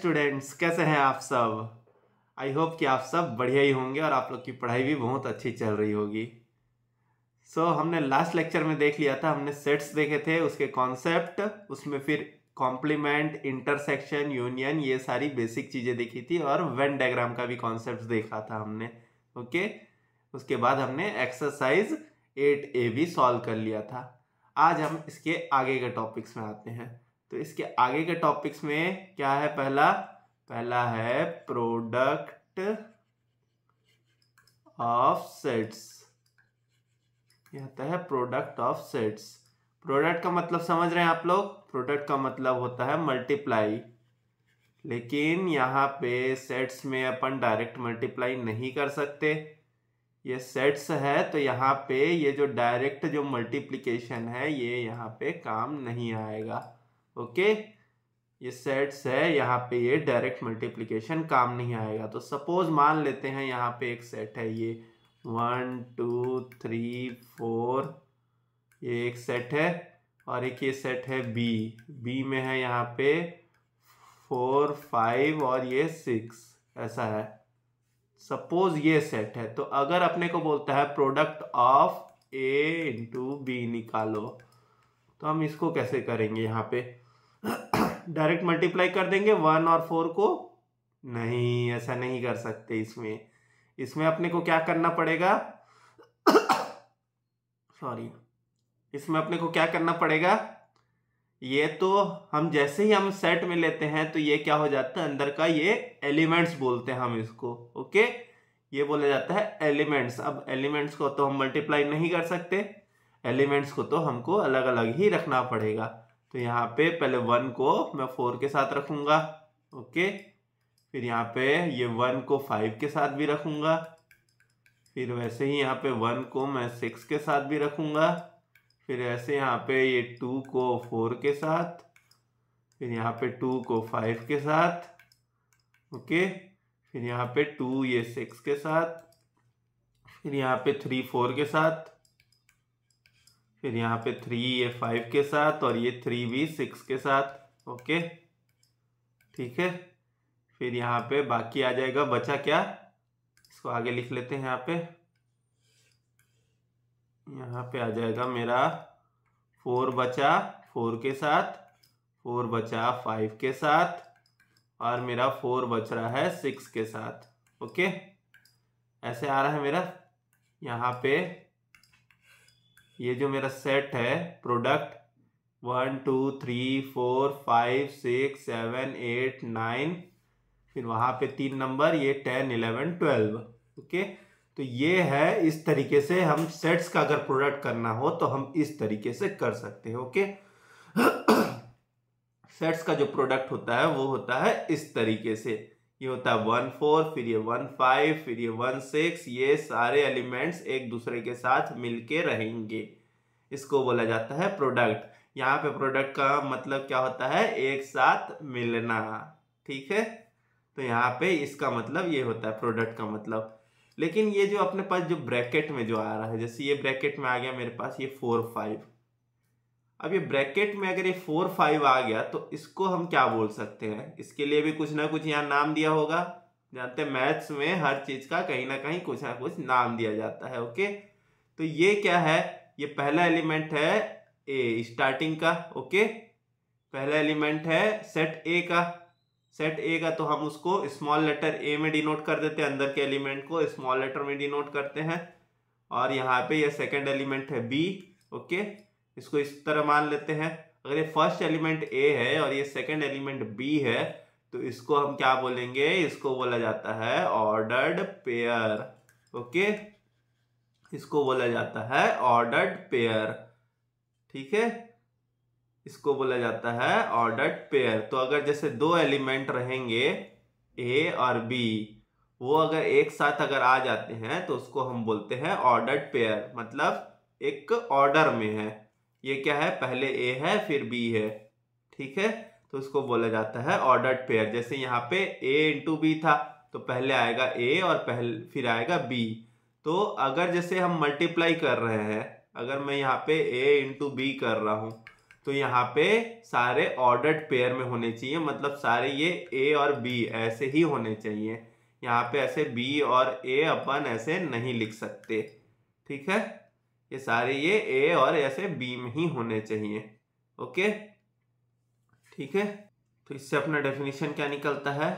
Students, कैसे हैं आप सब। आई होप कि आप सब बढ़िया ही होंगे और आप लोग की पढ़ाई भी बहुत अच्छी चल रही होगी। हमने लास्ट लेक्चर में देख लिया था, हमने सेट्स देखे थे, उसके कॉन्सेप्ट, उसमें फिर कॉम्प्लीमेंट, इंटरसेक्शन, यूनियन, ये सारी बेसिक चीज़ें देखी थी और वेन डायग्राम का भी कॉन्सेप्ट देखा था हमने। ओके, उसके बाद हमने एक्सरसाइज 8A भी सॉल्व कर लिया था। आज हम इसके आगे के टॉपिक्स में आते हैं। तो इसके आगे के टॉपिक्स में क्या है? पहला है प्रोडक्ट ऑफ सेट्स। यह आता है प्रोडक्ट ऑफ सेट्स। प्रोडक्ट का मतलब समझ रहे हैं आप लोग? प्रोडक्ट का मतलब होता है मल्टीप्लाई, लेकिन यहाँ पे सेट्स में अपन डायरेक्ट मल्टीप्लाई नहीं कर सकते। ये सेट्स है तो यहाँ पे ये जो डायरेक्ट जो मल्टीप्लिकेशन है ये यहाँ पे काम नहीं आएगा। ओके, ये सेट्स है, यहाँ पे ये डायरेक्ट मल्टीप्लिकेशन काम नहीं आएगा। तो सपोज मान लेते हैं यहाँ पे एक सेट है, ये 1 2 3 4, ये एक सेट है, और एक ये सेट है बी में है यहाँ पे 4 5 और ये 6, ऐसा है। सपोज ये सेट है, तो अगर अपने को बोलता है product of a into b निकालो, तो हम इसको कैसे करेंगे? यहाँ पे डायरेक्ट मल्टीप्लाई कर देंगे 1 और 4 को? नहीं, ऐसा नहीं कर सकते। इसमें अपने को क्या करना पड़ेगा? सॉरी, इसमें अपने को क्या करना पड़ेगा? ये तो हम जैसे ही हम सेट में लेते हैं तो ये क्या हो जाता है, अंदर का ये एलिमेंट्स बोलते हैं हम इसको। ओके, ये बोला जाता है एलिमेंट्स। अब एलिमेंट्स को तो हम मल्टीप्लाई नहीं कर सकते, एलिमेंट्स को तो हमको अलग अलग ही रखना पड़ेगा। तो यहाँ पे पहले 1 को मैं 4 के साथ रखूंगा। ओके, फिर यहाँ पे ये 1 को 5 के साथ भी रखूंगा, फिर वैसे ही यहाँ पे 1 को मैं 6 के साथ भी रखूंगा, फिर ऐसे यहाँ पे ये 2 को 4 के साथ, फिर यहाँ पे 2 को 5 के साथ। ओके, फिर यहाँ पे 2 ये 6 के साथ, फिर यहाँ पे 3 4 के साथ, फिर यहाँ पे 3 ये 5 के साथ, और ये 3 भी 6 के साथ। ओके, ठीक है। फिर यहाँ पे बाकी आ जाएगा, बचा क्या, इसको आगे लिख लेते हैं। यहाँ पे आ जाएगा मेरा 4 बचा 4 के साथ, 4 बचा 5 के साथ, और मेरा 4 बच रहा है 6 के साथ। ओके, ऐसे आ रहा है मेरा। यहाँ पे ये जो मेरा सेट है प्रोडक्ट 1 2 3 4 5 6 7 8 9, फिर वहाँ पे 3 नंबर, ये 10 11 12। ओके, तो ये है, इस तरीके से हम सेट्स का अगर प्रोडक्ट करना हो तो हम इस तरीके से कर सकते हैं। ओके, सेट्स का जो प्रोडक्ट होता है वो होता है इस तरीके से। ये होता है 1 4, फिर ये 1 5, फिर ये 1 6, ये सारे एलिमेंट्स एक दूसरे के साथ मिलके रहेंगे, इसको बोला जाता है प्रोडक्ट। यहाँ पे प्रोडक्ट का मतलब क्या होता है? एक साथ मिलना। ठीक है, तो यहाँ पे इसका मतलब ये होता है प्रोडक्ट का मतलब। लेकिन ये जो अपने पास जो ब्रैकेट में जो आ रहा है, जैसे ये ब्रैकेट में आ गया मेरे पास ये 4 5, अब ये ब्रैकेट में अगर ये 4 5 आ गया तो इसको हम क्या बोल सकते हैं? इसके लिए भी कुछ ना कुछ यहाँ नाम दिया होगा। जानते हैं मैथ्स में हर चीज का कहीं ना कहीं कुछ ना कुछ नाम दिया जाता है। ओके, तो ये क्या है? ये पहला एलिमेंट है ए स्टार्टिंग का। ओके, पहला एलिमेंट है सेट ए का। सेट ए का तो हम उसको स्मॉल लेटर ए में डिनोट कर देते हैं, अंदर के एलिमेंट को स्मॉल लेटर में डिनोट करते हैं। और यहाँ पे ये सेकंड एलिमेंट है बी। ओके, इसको इस तरह मान लेते हैं। अगर ये फर्स्ट एलिमेंट ए है और ये सेकंड एलिमेंट बी है तो इसको हम क्या बोलेंगे? इसको बोला जाता है ऑर्डर्ड पेयर। ओके, इसको बोला जाता है ऑर्डर्ड पेयर। ठीक है, इसको बोला जाता है ऑर्डर्ड पेयर। तो अगर जैसे दो एलिमेंट रहेंगे ए और बी, वो अगर एक साथ अगर आ जाते हैं तो उसको हम बोलते हैं ऑर्डर्ड पेयर, मतलब एक ऑर्डर में है। ये क्या है? पहले ए है फिर बी है। ठीक है, तो उसको बोला जाता है ऑर्डर्ड पेयर। जैसे यहाँ पे ए इंटू बी था तो पहले आएगा ए और फिर आएगा बी। तो अगर जैसे हम मल्टीप्लाई कर रहे हैं, अगर मैं यहाँ पे ए इंटू बी कर रहा हूँ तो यहाँ पे सारे ऑर्डर्ड पेयर में होने चाहिए, मतलब सारे ये ए और बी ऐसे ही होने चाहिए। यहाँ पे ऐसे बी और ए अपन ऐसे नहीं लिख सकते, ठीक है। ये सारे ये ए और ऐसे बी में ही होने चाहिए, ओके, ठीक है। तो इससे अपना डेफिनेशन क्या निकलता है,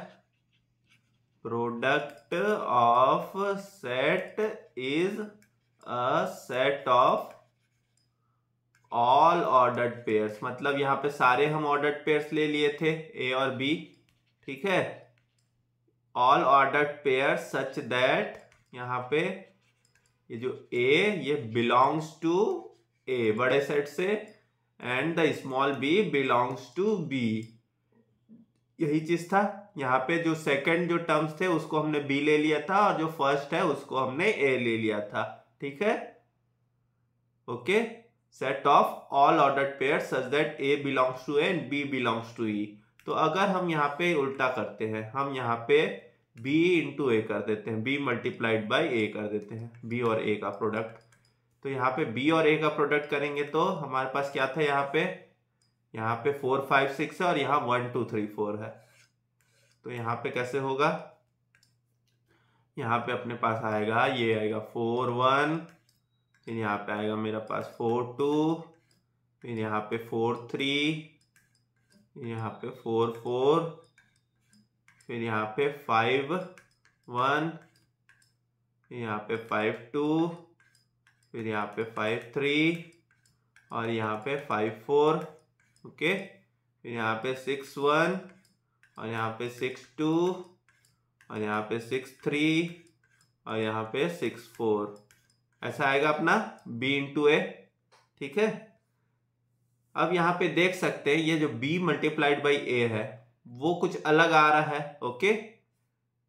product of set is a set of all ordered pairs, मतलब यहाँ पे सारे हम ऑर्डर्ड पेयर्स ले लिए थे ए और बी, ठीक है। All ordered pairs such that यहाँ पे ये जो ए ये बिलोंग्स टू ए बड़े सेट से and the small b belongs to b, यही चीज था। यहाँ पे जो सेकंड जो टर्म्स थे उसको हमने बी ले लिया था और जो फर्स्ट है उसको हमने ए ले लिया था, ठीक है, okay. Set of all ordered pair such that A belongs to A and B belongs to E. तो अगर हम यहाँ पे उल्टा करते हैं, हम यहाँ पे b इंटू ए कर देते हैं, b मल्टीप्लाइड बाई ए कर देते हैं, b और a का प्रोडक्ट। तो यहाँ पे b और a का प्रोडक्ट करेंगे तो हमारे पास क्या था, यहाँ पे 4 5 6 है और यहाँ 1 2 3 4 है। तो यहाँ पे कैसे होगा, यहाँ पे अपने पास आएगा, ये आएगा 4 1, फिर यहाँ पे आएगा मेरा पास 4 2, फिर यहाँ पे 4 3, यहाँ पे 4 4, फिर यहाँ पे 5 1, यहाँ पे 5 2, फिर यहाँ पे 5 3 और यहाँ पे 5 4, ओके। फिर यहाँ पे 6 1 और यहाँ पे 6 2 और यहाँ पे 6 3 और यहाँ पे 6 4, ऐसा आएगा अपना b इंटू ए, ठीक है। अब यहाँ पे देख सकते हैं ये जो b मल्टीप्लाइड बाई ए है वो कुछ अलग आ रहा है, ओके।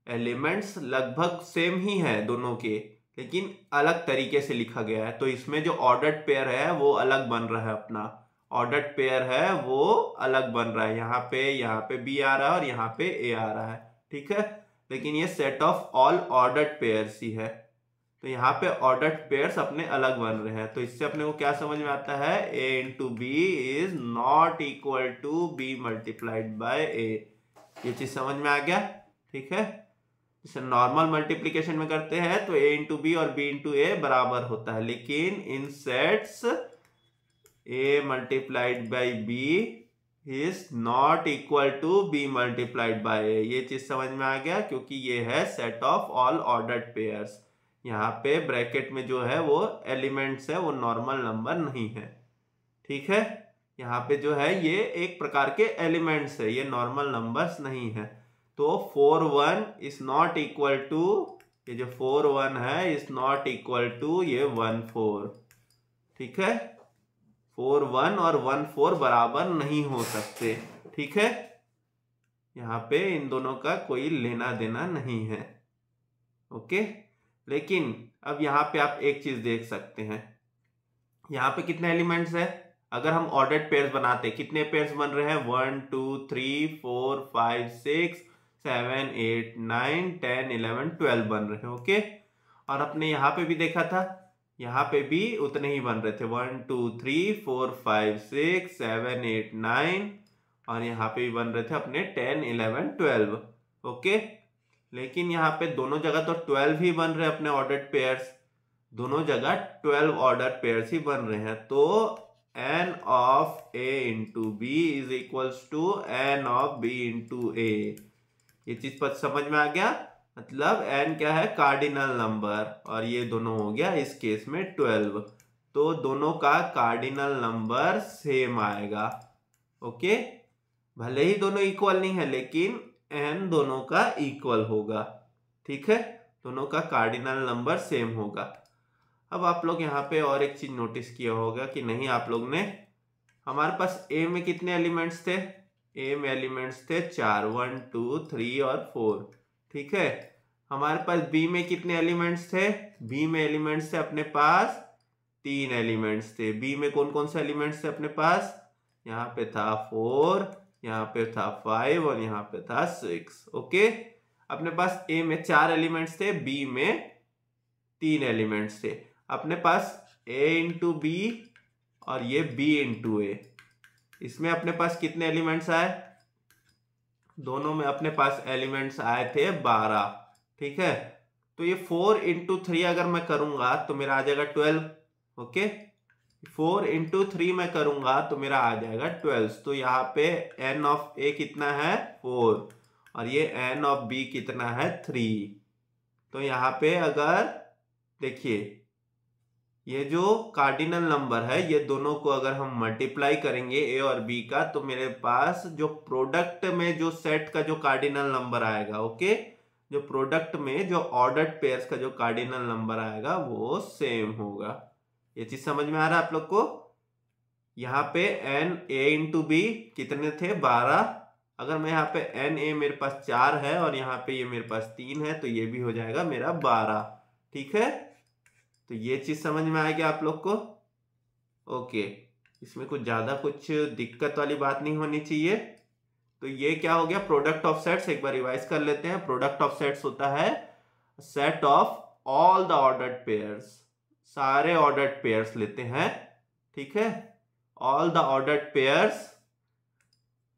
एलिमेंट्स लगभग सेम ही है दोनों के, लेकिन अलग तरीके से लिखा गया है। तो इसमें जो ऑर्डर्ड पेयर है वो अलग बन रहा है, अपना ऑर्डर्ड पेयर है वो अलग बन रहा है। यहाँ पे b आ रहा है और यहाँ पे a आ रहा है, ठीक है। लेकिन ये set of all ordered pairs ही है, तो यहाँ पे ऑर्डर्ड पेयर्स अपने अलग बन रहे हैं। तो इससे अपने को क्या समझ में आता है, a into B is not equal to B multiplied by A, ये चीज समझ में आ गया, ठीक है। जैसे नॉर्मल मल्टीप्लीकेशन में करते हैं तो a इंटू बी और b इंटू ए बराबर होता है, लेकिन in sets a multiplied by b is not equal to b multiplied by a, ये चीज समझ में आ गया, क्योंकि ये है set of all ordered pairs. यहाँ पे ब्रैकेट में जो है वो एलिमेंट्स है, वो नॉर्मल नंबर नहीं है, ठीक है। यहाँ पे जो है ये एक प्रकार के एलिमेंट्स है, ये नॉर्मल नंबर्स नहीं है। तो 4 1 इज नॉट इक्वल टू, ये जो 4 1 है इज नॉट इक्वल टू ये 1 4, ठीक है। 4 1 और 1 4 बराबर नहीं हो सकते, ठीक है। यहाँ पे इन दोनों का कोई लेना देना नहीं है, ओके। लेकिन अब यहाँ पे आप एक चीज देख सकते हैं, यहाँ पे कितने एलिमेंट्स है, अगर हम ऑर्डर्ड पेयर्स बनाते कितने पेयर्स बन रहे हैं, 1 2 3 4 5 6 7 8 9 10 11 12 बन रहे हैं, ओके। और अपने यहाँ पे भी देखा था, यहाँ पे भी उतने ही बन रहे थे, 1 2 3 4 5 6 7 8 9 और यहाँ पे भी बन रहे थे अपने 10 11 12, ओके। लेकिन यहाँ पे दोनों जगह तो 12 ही बन रहे हैं अपने ऑर्डर्ड पेयर्स, दोनों जगह 12 ऑर्डर्ड पेयर्स ही बन रहे हैं। तो n of a into B is equals to n of b into a, ये चीज पर समझ में आ गया। मतलब n क्या है, कार्डिनल नंबर, और ये दोनों हो गया इस केस में 12, तो दोनों का कार्डिनल नंबर सेम आएगा, ओके। भले ही दोनों इक्वल नहीं है लेकिन n दोनों का इक्वल होगा, ठीक है, दोनों का कार्डिनल नंबर सेम होगा। अब आप लोग यहाँ पे और एक चीज नोटिस किया होगा कि नहीं आप लोग ने, हमारे पास a में कितने एलिमेंट्स थे, a में एलिमेंट्स थे 4, 1 2 3 और 4, ठीक है। हमारे पास b में कितने एलिमेंट्स थे, b में एलिमेंट्स थे अपने पास 3 एलिमेंट्स थे। b में कौन कौन से एलिमेंट्स थे अपने पास, यहाँ पे था 4, यहाँ पे था 5 और यहाँ पे था 6, ओके। अपने पास a में 4 एलिमेंट्स थे, b में 3 एलिमेंट्स थे। अपने पास a इंटू बी और ये b इंटू ए, इसमें अपने पास कितने एलिमेंट्स आए, दोनों में अपने पास एलिमेंट्स आए थे 12। ठीक है, तो ये 4 इंटू 3 अगर मैं करूंगा तो मेरा आ जाएगा 12। ओके, 4 इंटू 3 मैं करूंगा तो मेरा आ जाएगा 12। तो यहाँ पे n ऑफ a कितना है 4 और ये n ऑफ b कितना है 3। तो यहाँ पे अगर देखिए ये जो कार्डिनल नंबर है ये दोनों को अगर हम मल्टीप्लाई करेंगे a और b का, तो मेरे पास जो प्रोडक्ट में जो सेट का जो कार्डिनल नंबर आएगा, ओके, जो प्रोडक्ट में जो ऑर्डर्ड पेयर्स का जो कार्डिनल नंबर आएगा वो सेम होगा। ये चीज समझ में आ रहा है आप लोग को। यहाँ पे एन ए इंटू बी कितने थे 12। अगर मैं यहाँ पे एन ए मेरे पास 4 है और यहाँ पे ये मेरे पास 3 है तो ये भी हो जाएगा मेरा 12। ठीक है, तो ये चीज समझ में आएगी आप लोग को। ओके, इसमें कुछ ज्यादा कुछ दिक्कत वाली बात नहीं होनी चाहिए। तो ये क्या हो गया प्रोडक्ट ऑफ सेट्स, एक बार रिवाइज कर लेते हैं। प्रोडक्ट ऑफ सेट्स होता है set of all the ordered pairs, सारे ऑर्डर्ड पेयर्स लेते हैं। ठीक है, all the ordered pairs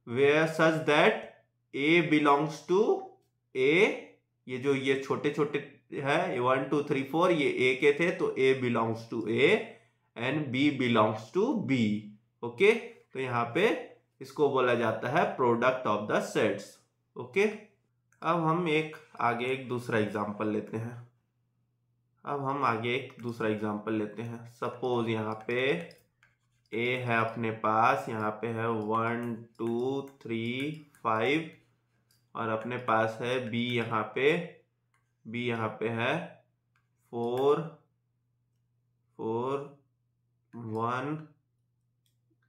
where such that A belongs to A, ये जो ये छोटे छोटे है 1 2 3 4 ये ए के थे तो A belongs to A and B belongs to B. Okay, तो यहाँ पे इसको बोला जाता है product of the sets. Okay, अब हम आगे एक दूसरा एग्जांपल लेते हैं। सपोज यहाँ पे ए है अपने पास, यहाँ पे है 1 2 3 5 और अपने पास है बी यहाँ पे है 4 4 1,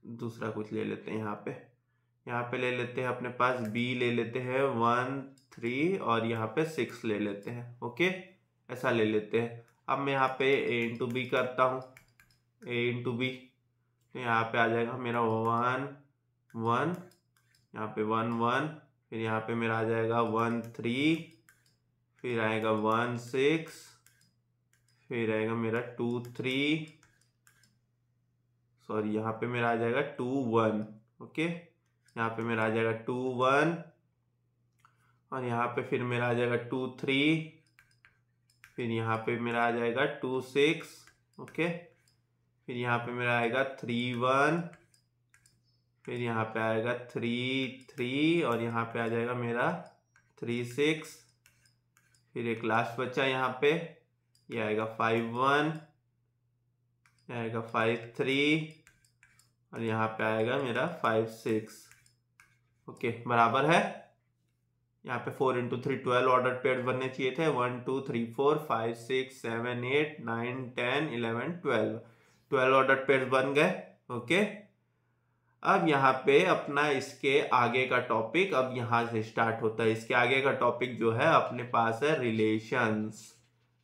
दूसरा कुछ ले लेते हैं। यहाँ पे ले लेते हैं अपने पास बी ले लेते हैं 1 3 और यहाँ पे 6 ले लेते हैं। ओके, ऐसा ले लेते हैं। अब मैं यहाँ पे ए इंटू बी करता हूँ, ए इंटू बी, यहाँ पे आ जाएगा मेरा 1 1, यहाँ पे 1 1, फिर यहाँ पे मेरा आ जाएगा 1 3, फिर आएगा 1 6, फिर आएगा मेरा 2 3, सॉरी यहाँ पे मेरा आ जाएगा 2 1। ओके, यहाँ पे मेरा आ जाएगा 2 1 और यहाँ पे फिर मेरा आ जाएगा 2 3, फिर यहाँ पे मेरा आ जाएगा 2 6। ओके, फिर यहाँ पे मेरा आएगा 3 1, फिर यहाँ पे आएगा 3 3 और यहाँ पे आ जाएगा मेरा 3 6, फिर एक लास्ट बच्चा यहाँ पे, ये आएगा 5 1, ये आएगा 5 3 और यहाँ पे आएगा मेरा 5 6। ओके, बराबर है। यहाँ पे 4 इंटू 3 12 ऑर्डर पेयर बनने चाहिए थे। 1 2 3 4 5 6 7 8 9 10 11 12 ऑर्डर पेयर बन गए। ओके, अब यहाँ पे अपना इसके आगे का टॉपिक अब यहाँ से स्टार्ट होता है। इसके आगे का टॉपिक जो है अपने पास है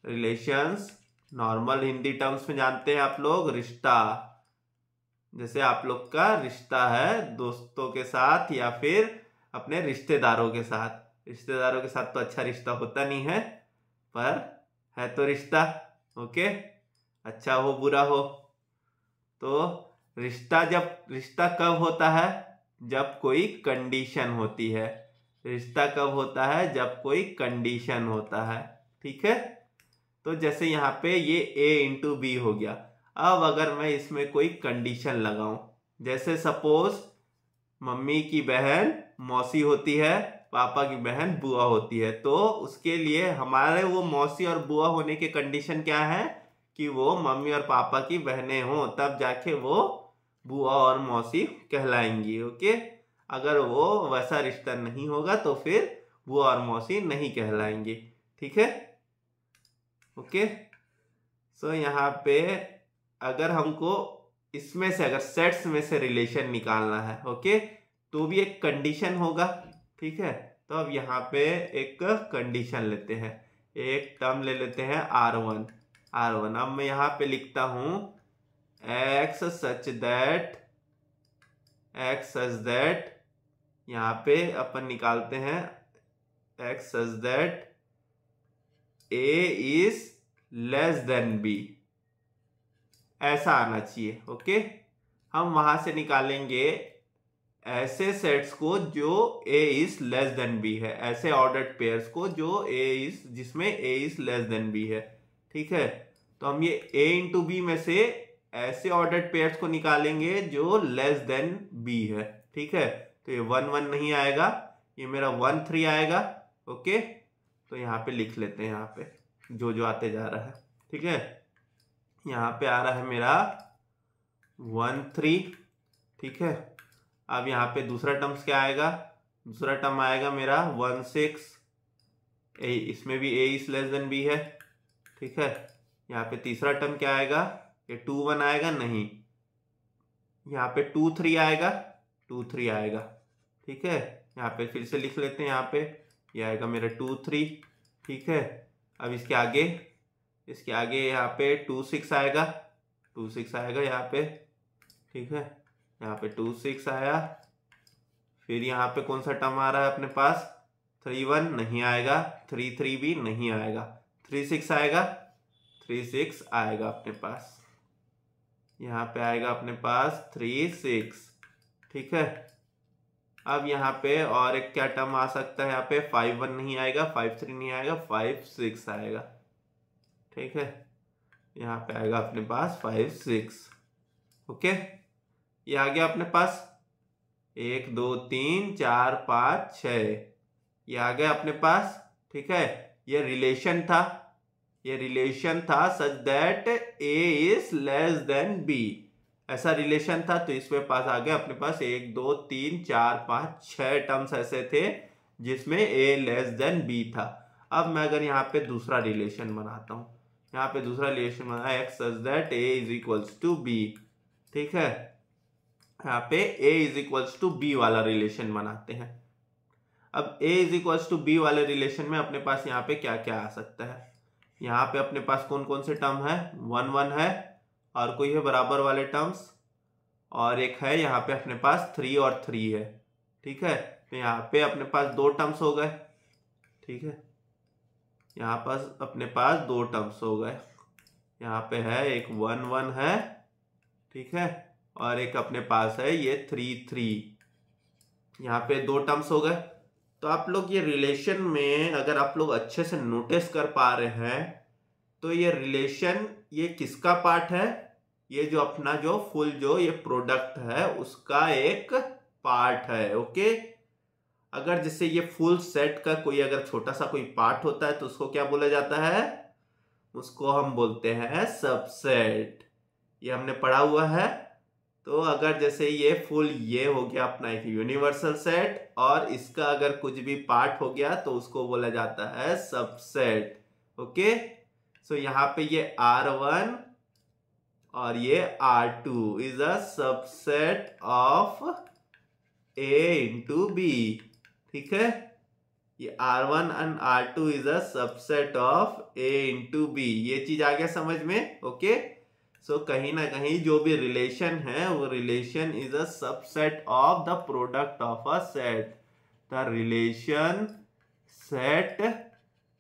रिलेशंस। नॉर्मल हिंदी टर्म्स में जानते हैं आप लोग रिश्ता, जैसे आप लोग का रिश्ता है दोस्तों के साथ या फिर अपने रिश्तेदारों के साथ। रिश्तेदारों के साथ तो अच्छा रिश्ता होता नहीं है, पर है तो रिश्ता। ओके, अच्छा हो बुरा हो। तो रिश्ता कब होता है, जब कोई कंडीशन होती है। रिश्ता कब होता है, जब कोई कंडीशन होता है। ठीक है, तो जैसे यहाँ पे ये a इंटू बी हो गया। अब अगर मैं इसमें कोई कंडीशन लगाऊं, जैसे सपोज मम्मी की बहन मौसी होती है, पापा की बहन बुआ होती है, तो उसके लिए हमारे वो मौसी और बुआ होने के कंडीशन क्या है कि वो मम्मी और पापा की बहनें हों, तब जाके वो बुआ और मौसी कहलाएंगी। ओके, अगर वो वैसा रिश्ता नहीं होगा तो फिर बुआ और मौसी नहीं कहलाएंगी। ठीक है, ओके, सो यहाँ पे अगर हमको इसमें से अगर सेट्स में से रिलेशन निकालना है, ओके, तो भी एक कंडीशन होगा। ठीक है, तो अब यहाँ पे एक कंडीशन लेते हैं, एक टर्म ले लेते हैं R1। अब मैं यहाँ पे लिखता हूं x सच दैट यहाँ पे अपन निकालते हैं x such that a is less then b, ऐसा आना चाहिए। ओके, हम वहां से निकालेंगे ऐसे सेट्स को जो a is less then b है, ऐसे ऑर्डर्ड पेयर्स को जो जिसमें a is less then b है। ठीक है, तो हम ये a इंटू बी में से ऐसे ऑर्डर्ड पेयर्स को निकालेंगे जो लेस देन b है। ठीक है, तो ये 1 1 नहीं आएगा, ये मेरा 1 3 आएगा। ओके, तो यहाँ पे लिख लेते हैं, यहाँ पे जो जो आते जा रहा है। ठीक है, यहाँ पे आ रहा है मेरा 1 3। ठीक है, अब यहाँ पे दूसरा टर्म्स क्या आएगा, दूसरा टर्म आएगा मेरा 1 6, इसमें भी a is less then b है। ठीक है, यहाँ पे तीसरा टर्म क्या आएगा, ये 2 1 आएगा नहीं, यहाँ पे 2 3 आएगा, 2 3 आएगा। ठीक है, यहाँ पे फिर से लिख लेते हैं, यहाँ पे ये आएगा मेरा 2 3। ठीक है, अब इसके आगे यहाँ पे 2 6 आएगा, 2 6 आएगा यहाँ पे। ठीक है, यहाँ पे 2 6 आया, फिर यहाँ पे कौन सा टर्म आ रहा है अपने पास, 3 1 नहीं आएगा, 3 3 भी नहीं आएगा, 3 6 आएगा, 3 6 आएगा अपने पास, यहाँ पे आएगा अपने पास 3 6। ठीक है, अब यहाँ पे और एक क्या टर्म आ सकता है, यहाँ पे 5 1 नहीं आएगा, 5 3 नहीं आएगा, 5 6 आएगा। ठीक है, यहाँ पे आएगा अपने पास 5 6। ओके, ये आ गया अपने पास 1 2 3 4 5 6, ये आ गया अपने पास। ठीक है, ये रिलेशन था सच that a is less then b, ऐसा रिलेशन था। तो इसमें पास आ गया अपने पास 1 2 3 4 5 6 टर्म्स ऐसे थे जिसमें a लेस देन b था। अब मैं अगर यहाँ पे दूसरा रिलेशन बनाता हूँ, यहाँ पे दूसरा रिलेशन बना x such that a is equals to b। ठीक है, यहाँ पे a is equals to b वाला रिलेशन बनाते हैं। अब a is equals to b वाले रिलेशन में अपने पास यहाँ पे क्या क्या आ सकता है, यहाँ पे अपने पास कौन कौन से टर्म है, 1 1 है, और कोई है बराबर वाले टर्म्स, और एक है यहाँ पे अपने पास 3 और 3 है। ठीक है, तो यहाँ पे अपने पास 2 टर्म्स हो गए। ठीक है, यहाँ पास अपने पास 2 टर्म्स हो गए, यहाँ पे है एक 1 1 है। ठीक है, और एक अपने पास है ये 3 3, यहाँ पे 2 टर्म्स हो गए। तो आप लोग ये रिलेशन में अगर आप लोग अच्छे से नोटिस कर पा रहे हैं तो ये रिलेशन ये किसका पार्ट है, ये जो अपना जो फुल जो ये प्रोडक्ट है उसका एक पार्ट है। ओके, अगर जैसे ये फुल सेट का कोई अगर छोटा सा कोई पार्ट होता है तो उसको क्या बोला जाता है, उसको हम बोलते हैं सबसेट। ये हमने पढ़ा हुआ है। तो अगर जैसे ये फुल ये हो गया अपना एक यूनिवर्सल सेट और इसका अगर कुछ भी पार्ट हो गया तो उसको बोला जाता है सबसेट। ओके, सो यहाँ पे ये R1 और ये R2 is a subset of A into B। ठीक है, ये R1 and R2 is a subset of A into B। ये चीज आ गया समझ में। ओके, सो कहीं ना कहीं जो भी रिलेशन है वो relation is a subset of the product of a set. The relation set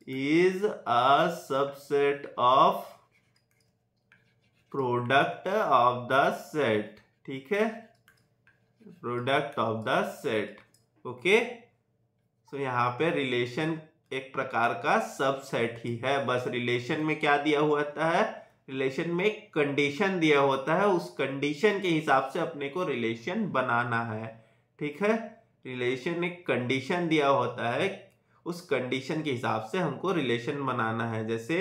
is a subset of product of the set. ठीक है, product of the set. Okay, so यहाँ पे रिलेशन एक प्रकार का सबसेट ही है। बस रिलेशन में क्या दिया हुआ होता है, रिलेशन में एक कंडीशन दिया होता है, उस कंडीशन के हिसाब से अपने को रिलेशन बनाना है। ठीक है, रिलेशन एक कंडीशन दिया होता है, उस कंडीशन के हिसाब से हमको रिलेशन बनाना है। जैसे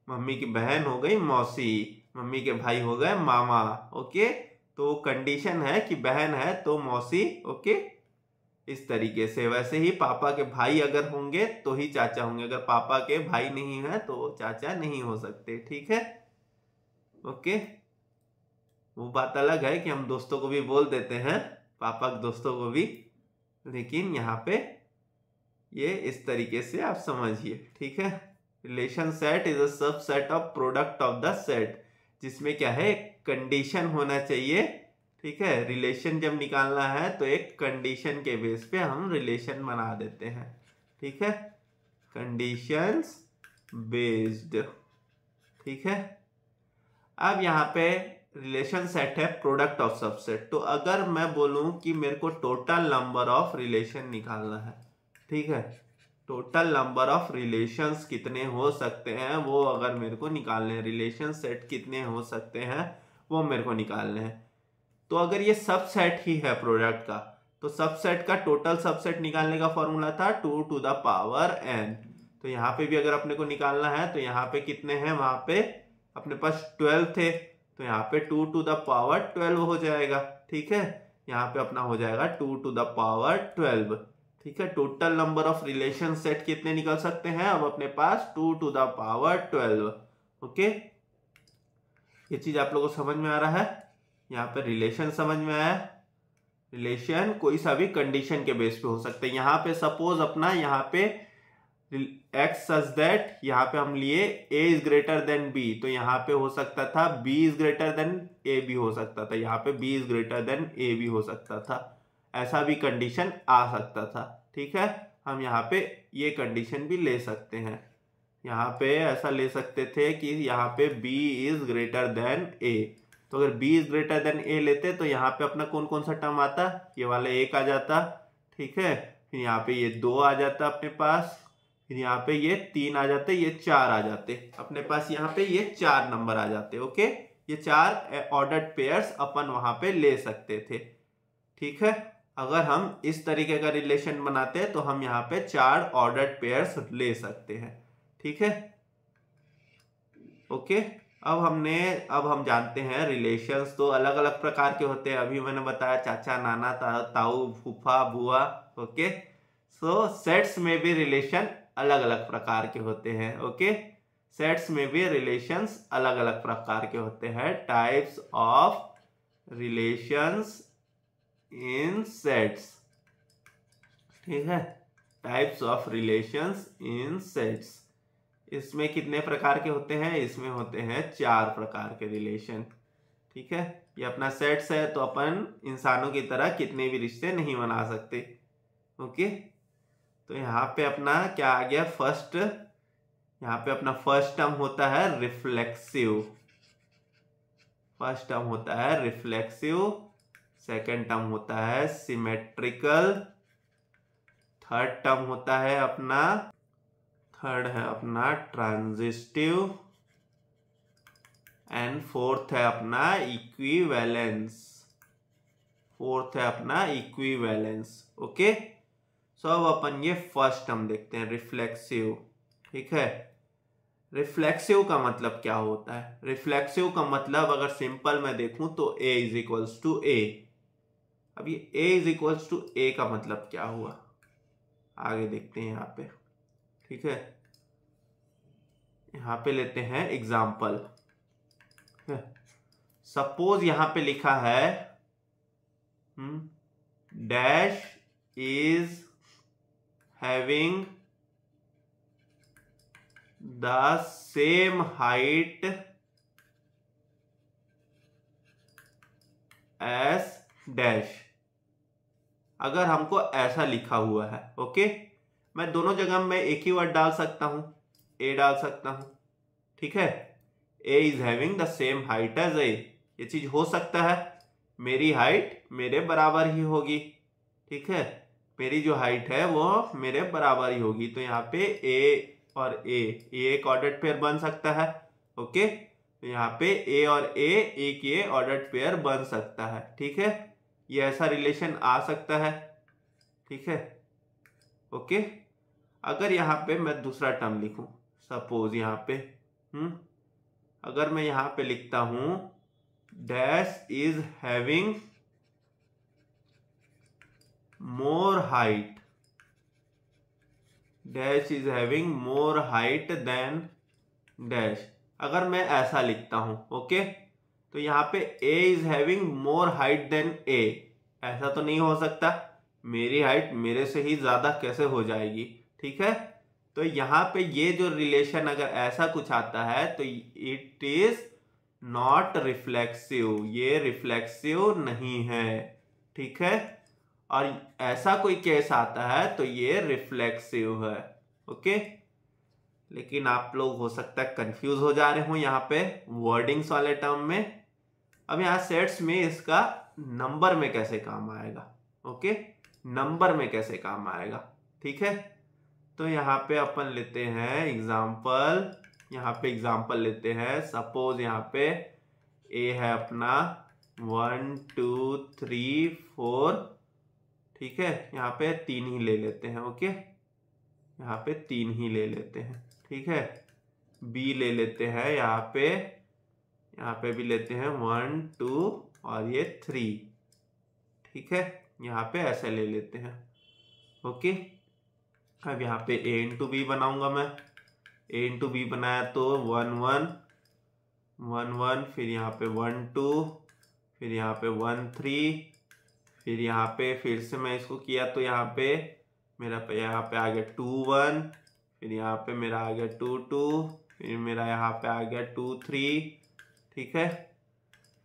मम्मी की बहन हो गई मौसी, मम्मी के भाई हो गए मामा। ओके, तो कंडीशन है कि बहन है तो मौसी। ओके, इस तरीके से। वैसे ही पापा के भाई अगर होंगे तो ही चाचा होंगे, अगर पापा के भाई नहीं है तो चाचा नहीं हो सकते। ठीक है, ओके, वो बात अलग है कि हम दोस्तों को भी बोल देते हैं, पापा के दोस्तों को भी, लेकिन यहाँ पे ये इस तरीके से आप समझिए। ठीक है, relation set is a subset of product of the set, जिसमें क्या है कंडीशन होना चाहिए। ठीक है, रिलेशन जब निकालना है तो एक कंडीशन के बेस पे हम रिलेशन बना देते हैं। ठीक है, कंडीशंस बेस्ड। ठीक है, अब यहाँ पे रिलेशन सेट है प्रोडक्ट ऑफ सबसेट। तो अगर मैं बोलूं कि मेरे को टोटल नंबर ऑफ रिलेशन निकालना है, ठीक है, टोटल नंबर ऑफ रिलेशंस कितने हो सकते हैं वो अगर मेरे को निकालने हैं, रिलेशन सेट कितने हो सकते हैं वो मेरे को निकालने हैं। तो अगर ये सबसेट ही है प्रोडक्ट का, तो सबसेट का टोटल सबसेट निकालने का फॉर्मूला था 2 टू द पावर n। तो यहाँ पे भी अगर अपने को निकालना है तो यहाँ पे कितने हैं, वहां पे अपने पास 12 थे, तो यहाँ पे 2 टू द पावर 12 हो जाएगा, ठीक है। यहाँ पे अपना हो जाएगा 2 टू द पावर 12, ठीक है। Total number of relation set कितने निकल सकते हैं अब अपने पास, 2 टू द पावर 12। ओके, ये चीज आप लोगों को समझ में आ रहा है। यहाँ पे रिलेशन समझ में आया। रिलेशन कोई सा भी कंडीशन के बेस पे हो सकते हैं। यहाँ पे सपोज अपना यहाँ पे एक्स सच दैट यहाँ पे हम लिए a is greater than b, तो यहाँ पे हो सकता था b is greater than a भी हो सकता था, यहाँ पे b is greater than a भी हो सकता था, ऐसा भी कंडीशन आ सकता था, ठीक है। हम यहाँ पे ये कंडीशन भी ले सकते हैं, यहाँ पे ऐसा ले सकते थे कि यहाँ पे b is greater than a। तो अगर b is greater than a लेते तो यहाँ पे अपना कौन कौन सा टर्म आता, ये वाला 1 आ जाता, ठीक है। फिर यहाँ पे ये 2 आ जाता अपने पास, फिर यहाँ पे ये 3 आ जाते, ये 4 आ जाते अपने पास, यहाँ पे ये 4 नंबर आ जाते। ओके, ये 4 ऑर्डर्ड पेयर्स अपन वहां पे ले सकते थे, ठीक है। अगर हम इस तरीके का रिलेशन बनाते हैं तो हम यहाँ पे 4 ऑर्डर्ड पेयर्स ले सकते हैं, ठीक है। ओके, अब हम जानते हैं रिलेशंस तो अलग अलग प्रकार के होते हैं। अभी मैंने बताया चाचा, नाना, ताऊ, फूफा, बुआ। ओके, सो सेट्स में भी रिलेशन अलग अलग प्रकार के होते हैं। ओके, सेट्स में भी रिलेशंस अलग अलग प्रकार के होते हैं। Types of relations in sets, ठीक है, types of relations in sets. इसमें कितने प्रकार के होते हैं, इसमें होते हैं 4 प्रकार के रिलेशन, ठीक है। ये अपना सेट्स है तो अपन इंसानों की तरह कितने भी रिश्ते नहीं बना सकते। ओके, तो यहाँ पे अपना क्या आ गया, फर्स्ट, यहाँ पे अपना फर्स्ट टर्म होता है रिफ्लेक्सिव, फर्स्ट टर्म होता है रिफ्लेक्सिव, सेकेंड टर्म होता है सिमेट्रिकल, थर्ड टर्म होता है अपना, थर्ड है अपना ट्रांजिस्टिव, एंड फोर्थ है अपना इक्विवेलेंस, फोर्थ है अपना इक्विवेलेंस। ओके, सो अब अपन ये फर्स्ट टर्म देखते हैं रिफ्लेक्सिव, ठीक है। रिफ्लेक्सिव का मतलब क्या होता है, रिफ्लेक्सिव का मतलब अगर सिंपल मैं देखूं तो a इज इक्वल्स टू ए। अब ये a इज इक्वल्स टू ए का मतलब क्या हुआ, आगे देखते हैं यहाँ पे, ठीक है। यहाँ पे लेते हैं एग्जाम्पल, सपोज यहाँ पे लिखा है dash is having the same height S dash. अगर हमको ऐसा लिखा हुआ है, ओके, मैं दोनों जगह में एक ही वर्ड डाल सकता हूं, ए डाल सकता हूं, ठीक है। A is having the same height as A, ये चीज हो सकता है, मेरी हाइट मेरे बराबर ही होगी, ठीक है, मेरी जो हाइट है वो मेरे बराबर ही होगी। तो यहाँ पे ए और ए, ये एक ऑर्डर्ड पेयर बन सकता है। ओके, तो यहाँ पे ए और ए एक ये ऑर्डर्ड पेयर बन सकता है, ठीक है। ये ऐसा रिलेशन आ सकता है, ठीक है। ओके, अगर यहाँ पे मैं दूसरा टर्म लिखूं, सपोज यहाँ पे अगर मैं यहाँ पे लिखता हूं dash is having more height, dash is having more height than dash, अगर मैं ऐसा लिखता हूं, ओके, तो यहाँ पे a is having more height than a, ऐसा तो नहीं हो सकता, मेरी हाइट मेरे से ही ज्यादा कैसे हो जाएगी, ठीक है। तो यहाँ पे ये जो रिलेशन अगर ऐसा कुछ आता है तो इट इज नॉट रिफ्लेक्सिव, ये रिफ्लेक्सिव नहीं है, ठीक है। और ऐसा कोई केस आता है तो ये रिफ्लेक्सिव है। ओके, लेकिन आप लोग हो सकता है कंफ्यूज हो जा रहे हो यहाँ पे वर्डिंग्स वाले टर्म में, अब यहाँ सेट्स में इसका नंबर में कैसे काम आएगा, ओके, नंबर में कैसे काम आएगा, ठीक है। तो यहाँ पे अपन लेते हैं एग्जाम्पल, यहाँ पे एग्जाम्पल लेते हैं। सपोज यहाँ पे ए है अपना 1 2 3 4, ठीक है, यहाँ पे 3 ही ले लेते हैं, ओके, यहाँ पे 3 ही ले लेते हैं, ठीक है। बी ले लेते हैं, यहाँ पे भी लेते हैं 1 2 और ये 3, ठीक है, यहाँ पे ऐसे ले लेते हैं, ओके। अब यहाँ पे a इंटू बी बनाऊंगा मैं। a इंटू बी बनाया तो 1 1 1 1, फिर यहाँ पे 1 2, फिर यहाँ पे 1 3, फिर यहाँ पे फिर से मैं इसको किया तो यहाँ पे मेरा यहाँ पे आ गया 2 1, फिर यहाँ पे मेरा आ गया 2 2, फिर मेरा यहाँ पे आ गया 2 3, ठीक है।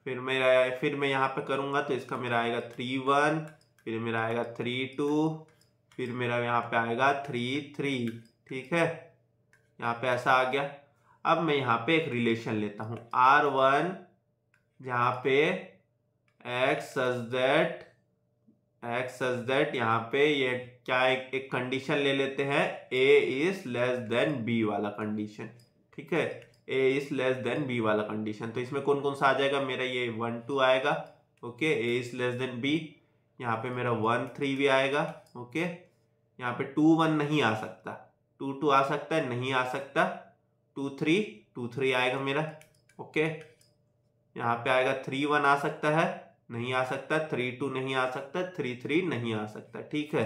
फिर मैं यहाँ पे करूँगा तो इसका मेरा आएगा 3 1, फिर मेरा आएगा 3 2, फिर मेरा यहाँ पे आएगा 3 3, ठीक है, यहाँ पे ऐसा आ गया। अब मैं यहाँ पे एक रिलेशन लेता हूँ R1, जहाँ पे x सच दैट यहाँ पे ये क्या एक कंडीशन ले लेते हैं, a is less then b वाला कंडीशन, ठीक है, a is less then b वाला कंडीशन। तो इसमें कौन कौन सा आ जाएगा, मेरा ये 1 2 आएगा, okay, a is less then b, यहाँ पे मेरा 1 3 भी आएगा, ओके, यहाँ पे 2 1 नहीं आ सकता, 2 2 आ सकता है, नहीं आ सकता, 2 3 आएगा मेरा, ओके। यहाँ पे आएगा 3 1 आ सकता है, नहीं आ सकता, 3 2 नहीं आ सकता, 3 3 नहीं आ सकता, ठीक है।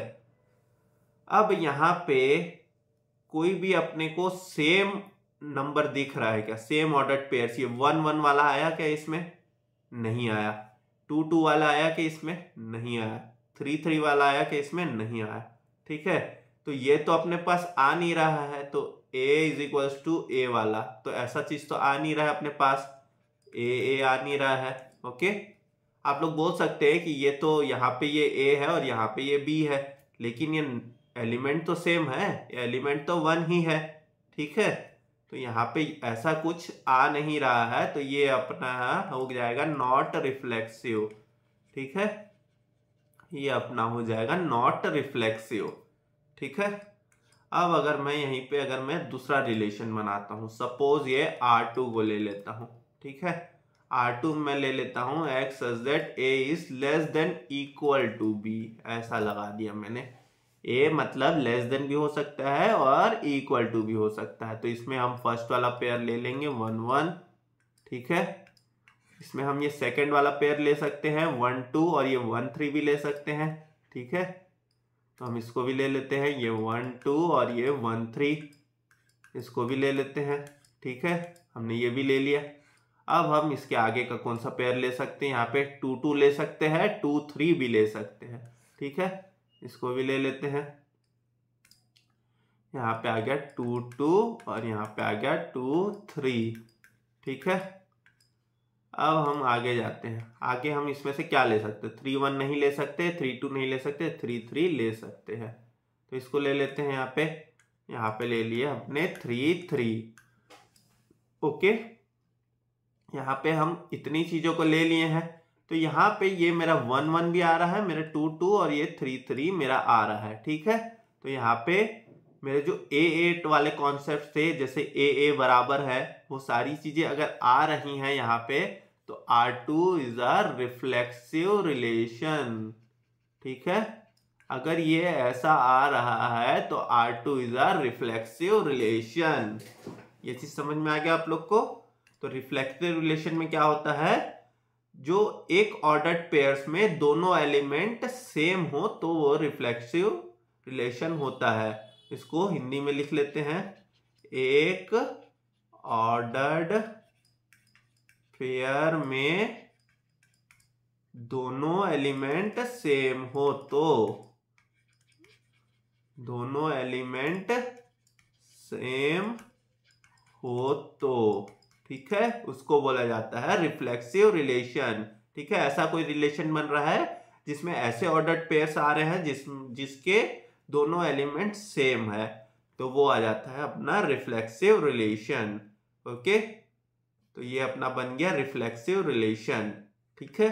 अब यहाँ पे कोई भी अपने को सेम नंबर दिख रहा है क्या, सेम ऑर्डर्ड पेयर्स, ये 1 1 वाला आया क्या इसमें, नहीं आया। 2 2 वाला आया कि इसमें नहीं आया। 3 3 वाला आया कि इसमें नहीं आया, ठीक है। तो ये तो अपने पास आ नहीं रहा है, तो a is equals to a वाला, तो ऐसा चीज तो आ नहीं रहा है अपने पास, a आ नहीं रहा है, ओके। आप लोग बोल सकते हैं कि ये तो यहाँ पे ये a है और यहाँ पे ये b है, लेकिन ये एलिमेंट तो सेम है, एलिमेंट तो 1 ही है, ठीक है। तो यहाँ पे ऐसा कुछ आ नहीं रहा है, तो ये अपना हो जाएगा नॉट रिफ्लेक्सिव, ठीक है, ये अपना हो जाएगा नॉट रिफ्लेक्सिव, ठीक है। अब अगर मैं यहीं पे अगर मैं दूसरा रिलेशन बनाता हूं, सपोज ये R2 को ले लेता हूं, ठीक है, R2 में ले लेता हूं x such that a is less than equal to b, ऐसा लगा दिया मैंने। a मतलब लेस देन भी हो सकता है और इक्वल टू भी हो सकता है, तो इसमें हम फर्स्ट वाला पेयर ले लेंगे 1 1, ठीक है। इसमें हम ये सेकंड वाला पेयर ले सकते हैं 1 2, और ये 1 3 भी ले सकते हैं, ठीक है। तो हम इसको भी ले लेते हैं, ये 1 2 और ये 1 3, इसको भी ले लेते हैं, ठीक है, हमने ये भी ले लिया। अब हम इसके आगे का कौन सा पेयर ले सकते हैं, यहाँ पे 2 2 ले सकते हैं, 2 3 भी ले सकते हैं, ठीक है, इसको भी ले लेते हैं। यहाँ पे आ गया 2 2 और यहाँ पे आ गया 2 3, ठीक है। अब हम आगे जाते हैं, आगे हम इसमें से क्या ले सकते हैं, 3 1 नहीं ले सकते, 3 2 नहीं ले सकते, 3 3 ले सकते हैं, तो इसको ले लेते हैं। यहाँ पे ले लिए अपने 3 3, ओके। यहाँ पे हम इतनी चीजों को ले लिए हैं, तो यहाँ पे ये मेरा 1 1 भी आ रहा है, मेरा 2 2 और ये 3 3 मेरा आ रहा है, ठीक है। तो यहाँ पे मेरे जो A8 वाले कॉन्सेप्ट थे, जैसे A बराबर है, वो सारी चीजें अगर आ रही हैं यहाँ पे, तो R2 is a reflexive relation, ठीक है। अगर ये ऐसा आ रहा है तो R2 is a reflexive relation. ये चीज समझ में आ गया आप लोग को। तो रिफ्लेक्सिव रिलेशन में क्या होता है, जो एक ऑर्डर्ड पेयर्स में दोनों एलिमेंट सेम हो तो वो रिफ्लेक्सिव रिलेशन होता है। इसको हिंदी में लिख लेते हैं, एक ऑर्डर्ड पेयर में दोनों एलिमेंट सेम हो तो, दोनों एलिमेंट सेम हो तो, ठीक है, उसको बोला जाता है रिफ्लेक्सिव रिलेशन, ठीक है। ऐसा कोई रिलेशन बन रहा है जिसमें ऐसे ऑर्डर्ड पेयर्स आ रहे हैं जिसके दोनों एलिमेंट सेम है, तो वो आ जाता है अपना रिफ्लेक्सिव रिलेशन, ओके। तो ये अपना बन गया रिफ्लेक्सिव रिलेशन। ठीक है।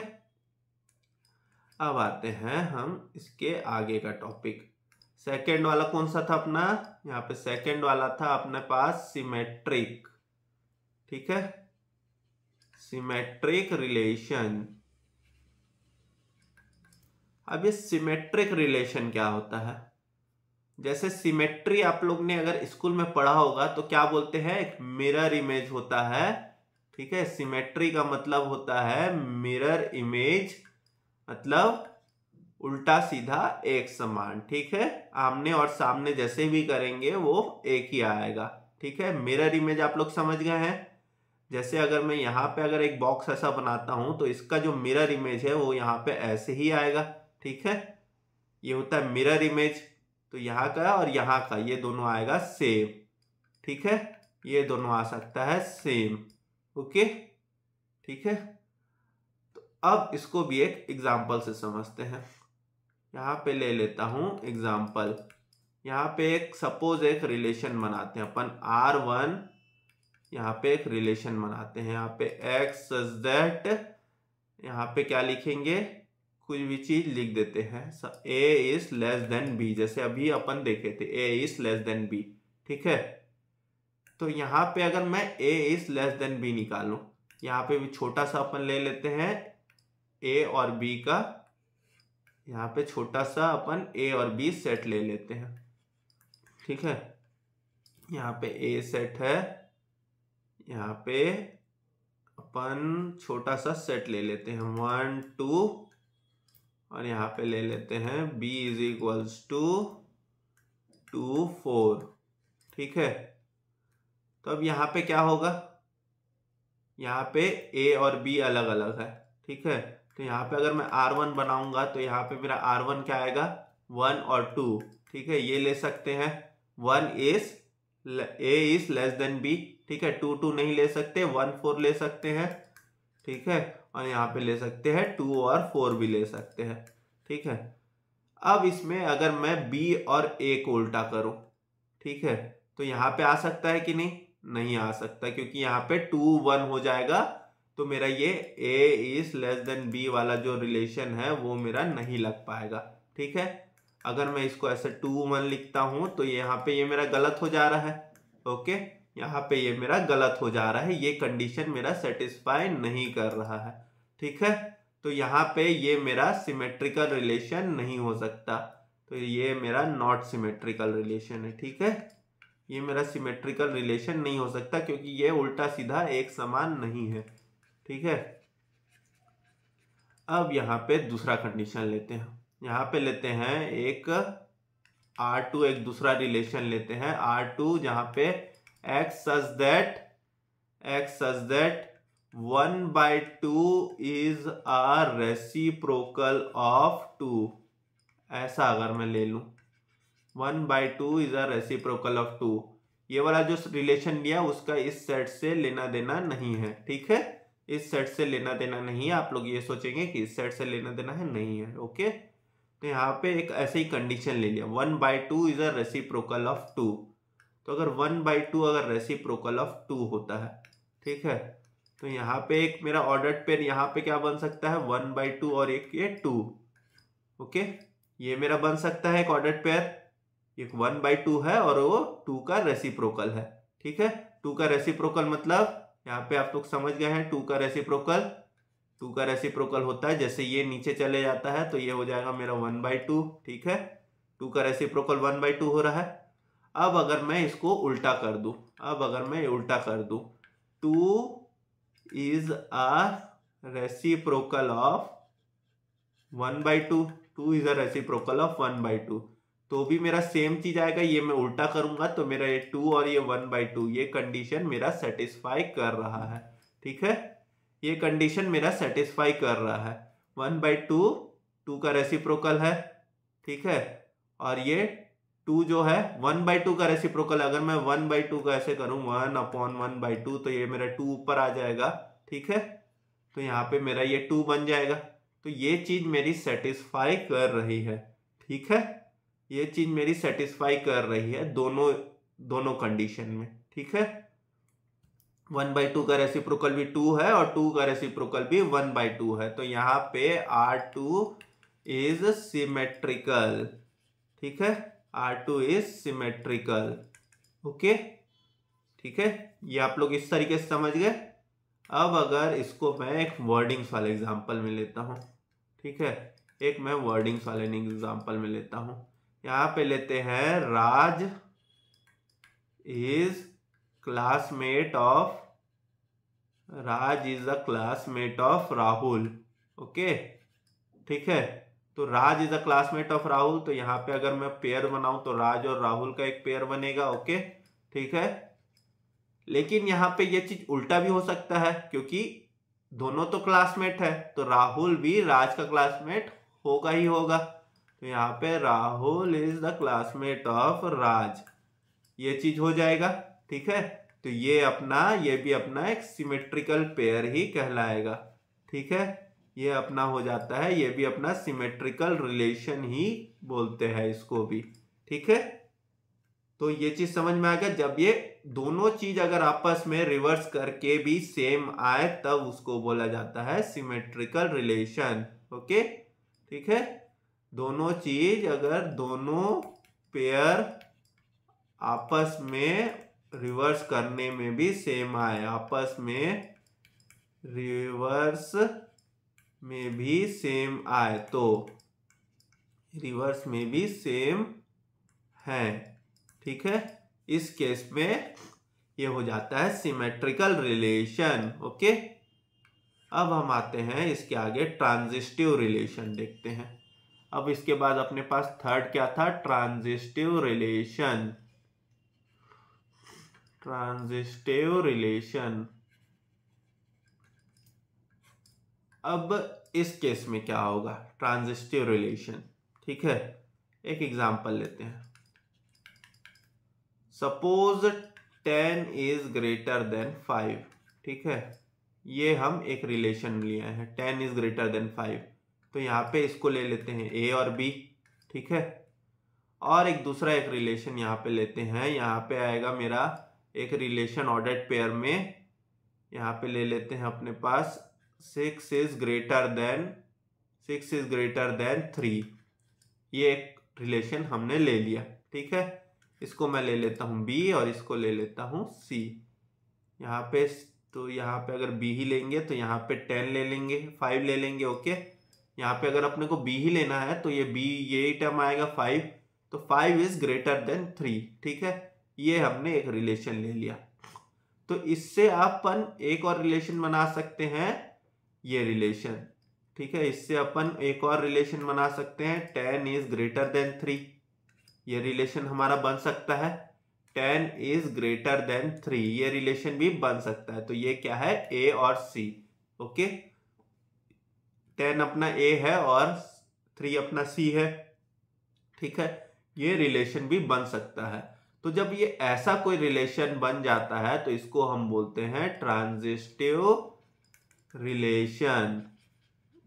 अब आते हैं हम इसके आगे का टॉपिक। सेकंड वाला कौन सा था अपना, यहाँ पे सेकंड वाला था अपने पास सिमेट्रिक। ठीक है, सिमेट्रिक रिलेशन। अब ये सिमेट्रिक रिलेशन क्या होता है? जैसे सिमेट्री आप लोग ने अगर स्कूल में पढ़ा होगा तो क्या बोलते हैं, एक मिरर इमेज होता है। ठीक है, सिमेट्री का मतलब होता है मिरर इमेज, मतलब उल्टा सीधा एक समान। ठीक है, आमने और सामने जैसे भी करेंगे वो एक ही आएगा। ठीक है, मिरर इमेज आप लोग समझ गए हैं। जैसे अगर मैं यहाँ पे अगर एक बॉक्स ऐसा बनाता हूं तो इसका जो मिरर इमेज है वो यहाँ पे ऐसे ही आएगा। ठीक है, ये होता है मिरर इमेज। तो यहाँ का और यहाँ का ये दोनों आएगा सेम। ठीक है, ये दोनों आ सकता है सेम। ओके, ठीक है। तो अब इसको भी एक एग्जाम्पल से समझते हैं। यहाँ पे ले लेता हूं एग्जाम्पल। यहाँ पे एक सपोज एक रिलेशन बनाते हैं अपन R1। यहाँ पे एक रिलेशन बनाते हैं, यहाँ पे x सच दैट, यहाँ पे क्या लिखेंगे, कुछ भी चीज लिख देते हैं, a is less then b, जैसे अभी अपन देखे थे a is less then b। ठीक है, तो यहाँ पे अगर मैं a is less then b निकालूं, यहाँ पे भी छोटा सा अपन ले लेते हैं a और b का, यहाँ पे छोटा सा अपन a और b सेट ले लेते हैं। ठीक है, यहाँ पे a सेट है, यहाँ पे अपन छोटा सा सेट ले लेते हैं 1 2, और यहाँ पे ले लेते हैं b इज इक्वल्स टू 2 4। ठीक है, तो अब यहाँ पे क्या होगा, यहाँ पे a और b अलग अलग है। ठीक है, तो यहाँ पे अगर मैं R1 बनाऊंगा तो यहाँ पे मेरा R1 क्या आएगा, 1 और 2। ठीक है, ये ले सकते हैं 1 is a is less then b। ठीक है, 2 2 नहीं ले सकते, 1 4 ले सकते हैं। ठीक है, और यहाँ पे ले सकते हैं 2 और 4 भी ले सकते हैं। ठीक है, अब इसमें अगर मैं b और a को उल्टा करूं, ठीक है, तो यहाँ पे आ सकता है कि नहीं, नहीं आ सकता, क्योंकि यहाँ पे 2 1 हो जाएगा, तो मेरा ये a is less then b वाला जो रिलेशन है वो मेरा नहीं लग पाएगा। ठीक है, अगर मैं इसको ऐसे 2 1 लिखता हूं तो यहाँ पे ये मेरा गलत हो जा रहा है। ओके, यहाँ पे ये मेरा गलत हो जा रहा है, ये कंडीशन मेरा सेटिस्फाई नहीं कर रहा है। ठीक है, तो यहाँ पे ये मेरा सिमेट्रिकल रिलेशन नहीं हो सकता, तो ये मेरा नॉट सिमेट्रिकल रिलेशन है। ठीक है, ये मेरा सिमेट्रिकल रिलेशन नहीं हो सकता क्योंकि ये उल्टा सीधा एक समान नहीं है। ठीक है, अब यहाँ पे दूसरा कंडीशन लेते हैं। यहाँ पे लेते हैं एक R2, एक दूसरा रिलेशन लेते हैं R2, जहाँ पे x such that 1/2 is a reciprocal of 2। ऐसा अगर मैं ले लूं 1/2 is a reciprocal of 2, ये वाला जो रिलेशन लिया उसका इस सेट से लेना देना नहीं है। ठीक है, इस सेट से लेना देना नहीं है। आप लोग ये सोचेंगे कि इस सेट से लेना देना है, नहीं है। ओके, तो यहाँ पे एक ऐसे ही कंडीशन ले लिया 1/2 इज अ रेसिप्रोकल ऑफ 2। तो अगर 1/2 अगर रेसिप्रोकल ऑफ 2 होता है, ठीक है, तो यहाँ पे एक मेरा ऑर्डर्ड पेयर यहाँ पे क्या बन सकता है 1/2 और एक ये 2। ओके, ये मेरा बन सकता है एक ऑर्डर्ड पेयर, एक 1/2 है और वो 2 का रेसिप्रोकल है। ठीक है, 2 का रेसिप्रोकल मतलब यहाँ पे आप लोग समझ गए हैं, 2 का रेसिप्रोकल होता है, जैसे ये नीचे चले जाता है तो ये हो जाएगा मेरा 1/2। ठीक है, 2 का रेसिप्रोकल 1/2 हो रहा है। अब अगर मैं इसको उल्टा कर दूं, 2 is a reciprocal of 1/2, 2 is a reciprocal of 1/2, तो भी मेरा सेम चीज आएगा। ये मैं उल्टा करूंगा तो मेरा ये 2 और ये 1/2, ये कंडीशन मेरा सेटिस्फाई कर रहा है। ठीक है, ये कंडीशन मेरा सेटिस्फाई कर रहा है। 1/2 2 का रेसिप्रोकल है। ठीक है, और ये 2 जो है 1/2 का रेसिप्रोकल, अगर मैं 1/2 का ऐसे करूं 1/1/2 तो ये मेरा 2 ऊपर आ जाएगा। ठीक है, तो यहाँ पे मेरा ये 2 बन जाएगा। तो ये चीज मेरी सेटिस्फाई कर रही है। ठीक है, ये चीज मेरी सेटिस्फाई कर रही है दोनों कंडीशन में। ठीक है, 1/2 का रेसिप्रोकल भी 2 है और 2 का रेसिप्रोकल भी 1/2 है। तो यहाँ पे R2 इज सिमेट्रिकल। ठीक है, R2 इज सिमेट्रिकल। ओके, ठीक है, ये आप लोग इस तरीके से समझ गए। अब अगर इसको मैं एक वर्डिंग्स वाले एग्जांपल में लेता हूं, ठीक है, एक मैं वर्डिंग्स वाले एग्जांपल में लेता हूं। यहां पे लेते हैं Raj is classmate of Rahul. Okay, ठीक है, तो Raj is a classmate of Rahul. तो यहाँ पे अगर मैं पेयर बनाऊं तो राज और राहुल का एक पेयर बनेगा। ओके, ठीक है, लेकिन यहाँ पे ये चीज उल्टा भी हो सकता है, क्योंकि दोनों तो क्लासमेट है, तो राहुल भी राज का क्लासमेट होगा ही होगा। तो यहाँ पे Rahul is the classmate of Raj, ये चीज हो जाएगा। ठीक है, तो ये भी अपना एक सिमेट्रिकल पेयर ही कहलाएगा। ठीक है, ये अपना हो जाता है, ये भी अपना सिमेट्रिकल रिलेशन ही बोलते हैं इसको भी। ठीक है, तो ये चीज समझ में आ गया। जब ये दोनों चीज अगर आपस में रिवर्स करके भी सेम आए तब उसको बोला जाता है सिमेट्रिकल रिलेशन। ओके, ठीक है, दोनों चीज अगर दोनों पेयर आपस में रिवर्स करने में भी सेम आए, आपस में रिवर्स में भी सेम आए, तो रिवर्स में भी सेम है। ठीक है, इस केस में ये हो जाता है सिमेट्रिकल रिलेशन। ओके, अब हम आते हैं इसके आगे ट्रांजिस्टिव रिलेशन देखते हैं। अब इसके बाद अपने पास थर्ड क्या था, ट्रांजिस्टिव रिलेशन। ट्रांजिस्टिव रिलेशन, अब इस केस में क्या होगा, ट्रांजिस्टिव रिलेशन। ठीक है, एक एग्जांपल लेते हैं। Suppose 10 is greater than 5। ठीक है, ये हम एक रिलेशन लिए हैं, 10 इज ग्रेटर देन 5। तो यहाँ पे इसको ले लेते हैं A और B। ठीक है, और एक दूसरा एक रिलेशन यहाँ पे लेते हैं। यहाँ पे आएगा मेरा एक रिलेशन ऑर्डर्ड पेयर में, यहाँ पे ले लेते हैं अपने पास 6 इज ग्रेटर देन 3। ये एक रिलेशन हमने ले लिया। ठीक है, इसको मैं ले लेता हूँ B और इसको ले लेता हूँ C। यहाँ पे तो यहाँ पे अगर B ही लेंगे तो यहाँ पे 10 ले लेंगे, 5 ले लेंगे। ओके, यहाँ पे अगर अपने को B ही लेना है तो ये B, ये टर्म आएगा 5, तो 5 इज ग्रेटर देन 3। ठीक है, ये हमने एक रिलेशन ले लिया। तो इससे अपन एक और रिलेशन बना सकते हैं, ये रिलेशन। ठीक है, इससे अपन एक और रिलेशन बना सकते हैं, 10 इज ग्रेटर देन 3। ये रिलेशन हमारा बन सकता है, 10 इज ग्रेटर देन 3, ये रिलेशन भी बन सकता है। तो ये क्या है, A और C। ओके, 10 अपना A है और 3 अपना C है। ठीक है, ये रिलेशन भी बन सकता है। तो जब ये ऐसा कोई रिलेशन बन जाता है तो इसको हम बोलते हैं ट्रांजिस्टिव रिलेशन।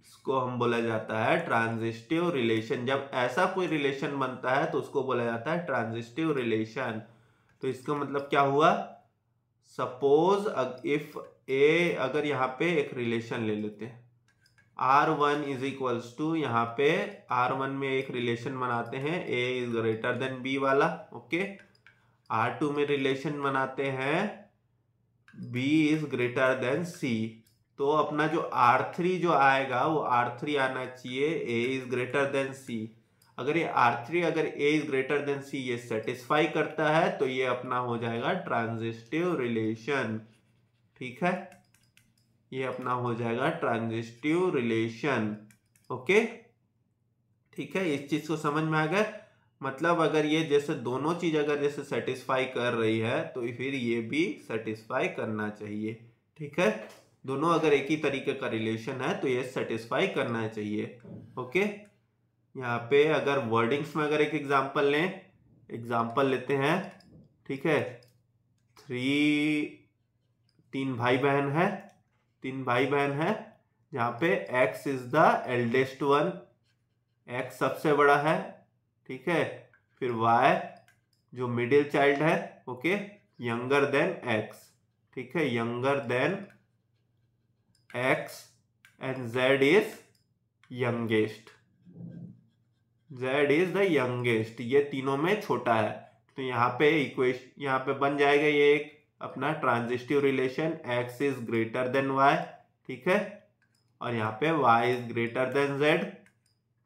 इसको हम बोला जाता है ट्रांजिस्टिव रिलेशन। जब ऐसा कोई रिलेशन बनता है तो उसको बोला जाता है ट्रांजिस्टिव रिलेशन। तो इसका मतलब क्या हुआ, सपोज इफ ए, अगर यहाँ पे एक रिलेशन ले लेते हैं, R1 इज इक्वल्स टू, यहाँ पे R1 में एक रिलेशन बनाते हैं A is greater than B वाला। ओके, R2 में रिलेशन बनाते हैं B is greater than C। तो अपना जो R3 जो आएगा वो R3 आना चाहिए A is greater than C। अगर ये R3 अगर A is greater than C ये सेटिस्फाई करता है तो ये अपना हो जाएगा ट्रांजिस्टिव रिलेशन। ठीक है, ये अपना हो जाएगा ट्रांजिस्टिव रिलेशन। ओके, ठीक है, इस चीज को समझ में आ गया। मतलब अगर ये जैसे दोनों चीज अगर जैसे सेटिस्फाई कर रही है तो फिर ये भी सेटिस्फाई करना चाहिए। ठीक है, दोनों अगर एक ही तरीके का रिलेशन है तो ये सेटिस्फाई करना चाहिए। ओके, यहाँ पे अगर वर्डिंग्स में अगर एक एग्जांपल लेते हैं। ठीक है, 3 भाई बहन है, जहाँ पे X is the eldest one, X सबसे बड़ा है। ठीक है, फिर Y जो मिडिल चाइल्ड है, ओके, यंगर देन X। ठीक है, younger than x and Z is youngest, Z is the youngest, ये तीनों में छोटा है। तो यहाँ पे इक्वेशन यहाँ पे बन जाएगा ये एक अपना transitive relation, x is greater than y, ठीक है, और यहाँ पे y is greater than z।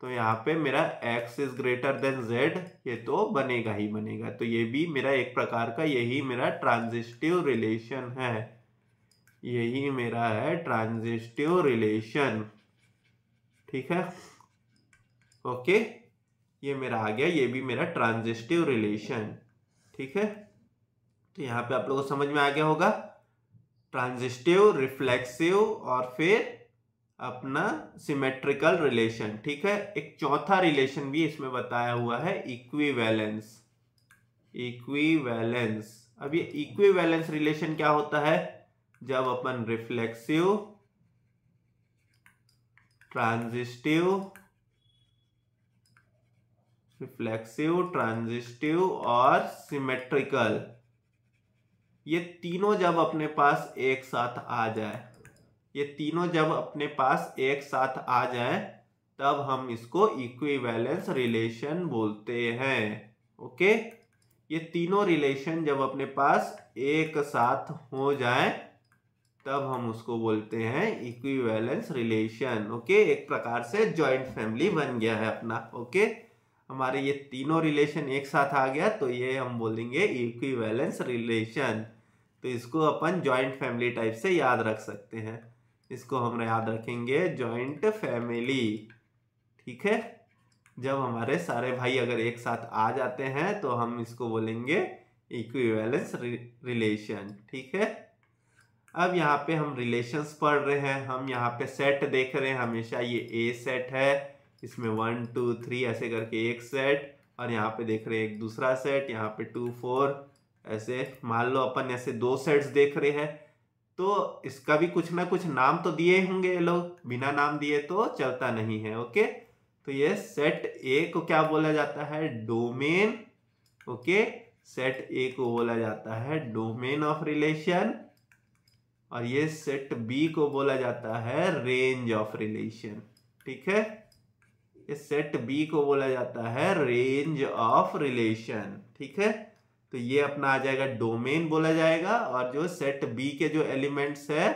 तो यहाँ पे मेरा x is greater than z, ये तो बनेगा ही बनेगा। तो ये भी मेरा एक प्रकार का यही मेरा ट्रांजिस्टिव रिलेशन है, यही मेरा है ट्रांजिस्टिव रिलेशन, ठीक है, ओके। ये मेरा आ गया, ये भी मेरा ट्रांजिस्टिव रिलेशन, ठीक है। तो यहाँ पे आप लोगों को समझ में आ गया होगा ट्रांजिस्टिव, रिफ्लेक्सिव और फिर अपना सिमेट्रिकल रिलेशन, ठीक है। एक चौथा रिलेशन भी इसमें बताया हुआ है, इक्विवेलेंस, इक्विवेलेंस। अब ये इक्विवेलेंस रिलेशन क्या होता है, जब अपन रिफ्लेक्सिव, ट्रांजिस्टिव, रिफ्लेक्सिव, ट्रांजिस्टिव और सिमेट्रिकल, ये तीनों जब अपने पास एक साथ आ जाए, ये तीनों जब अपने पास एक साथ आ जाए तब हम इसको इक्विवेलेंस रिलेशन बोलते हैं, ओके। ये तीनों रिलेशन जब अपने पास एक साथ हो जाए तब हम उसको बोलते हैं इक्विवेलेंस रिलेशन, ओके। एक प्रकार से जॉइंट फैमिली बन गया है अपना, ओके। हमारे ये तीनों रिलेशन एक साथ आ गया तो ये हम बोलेंगे इक्विवेलेंस रिलेशन। तो इसको अपन जॉइंट फैमिली टाइप से याद रख सकते हैं, इसको हम याद रखेंगे जॉइंट फैमिली, ठीक है। जब हमारे सारे भाई अगर एक साथ आ जाते हैं तो हम इसको बोलेंगे इक्विवेलेंस रिलेशन, ठीक है। अब यहाँ पे हम रिलेशंस पढ़ रहे हैं, हम यहाँ पे सेट देख रहे हैं, हमेशा ये ए सेट है, इसमें 1 2 3 ऐसे करके एक सेट, और यहाँ पे देख रहे हैं एक दूसरा सेट, यहाँ पे 2 4, ऐसे मान लो अपन ऐसे दो सेट्स देख रहे हैं। तो इसका भी कुछ ना कुछ नाम तो दिए होंगे ये लोग, बिना नाम दिए तो चलता नहीं है, ओके। तो ये सेट ए को क्या बोला जाता है, डोमेन, ओके। सेट ए को बोला जाता है डोमेन ऑफ रिलेशन, और ये सेट बी को बोला जाता है रेंज ऑफ रिलेशन, ठीक है। ये सेट बी को बोला जाता है रेंज ऑफ रिलेशन, ठीक है। तो ये अपना आ जाएगा डोमेन बोला जाएगा, और जो सेट बी के जो एलिमेंट्स है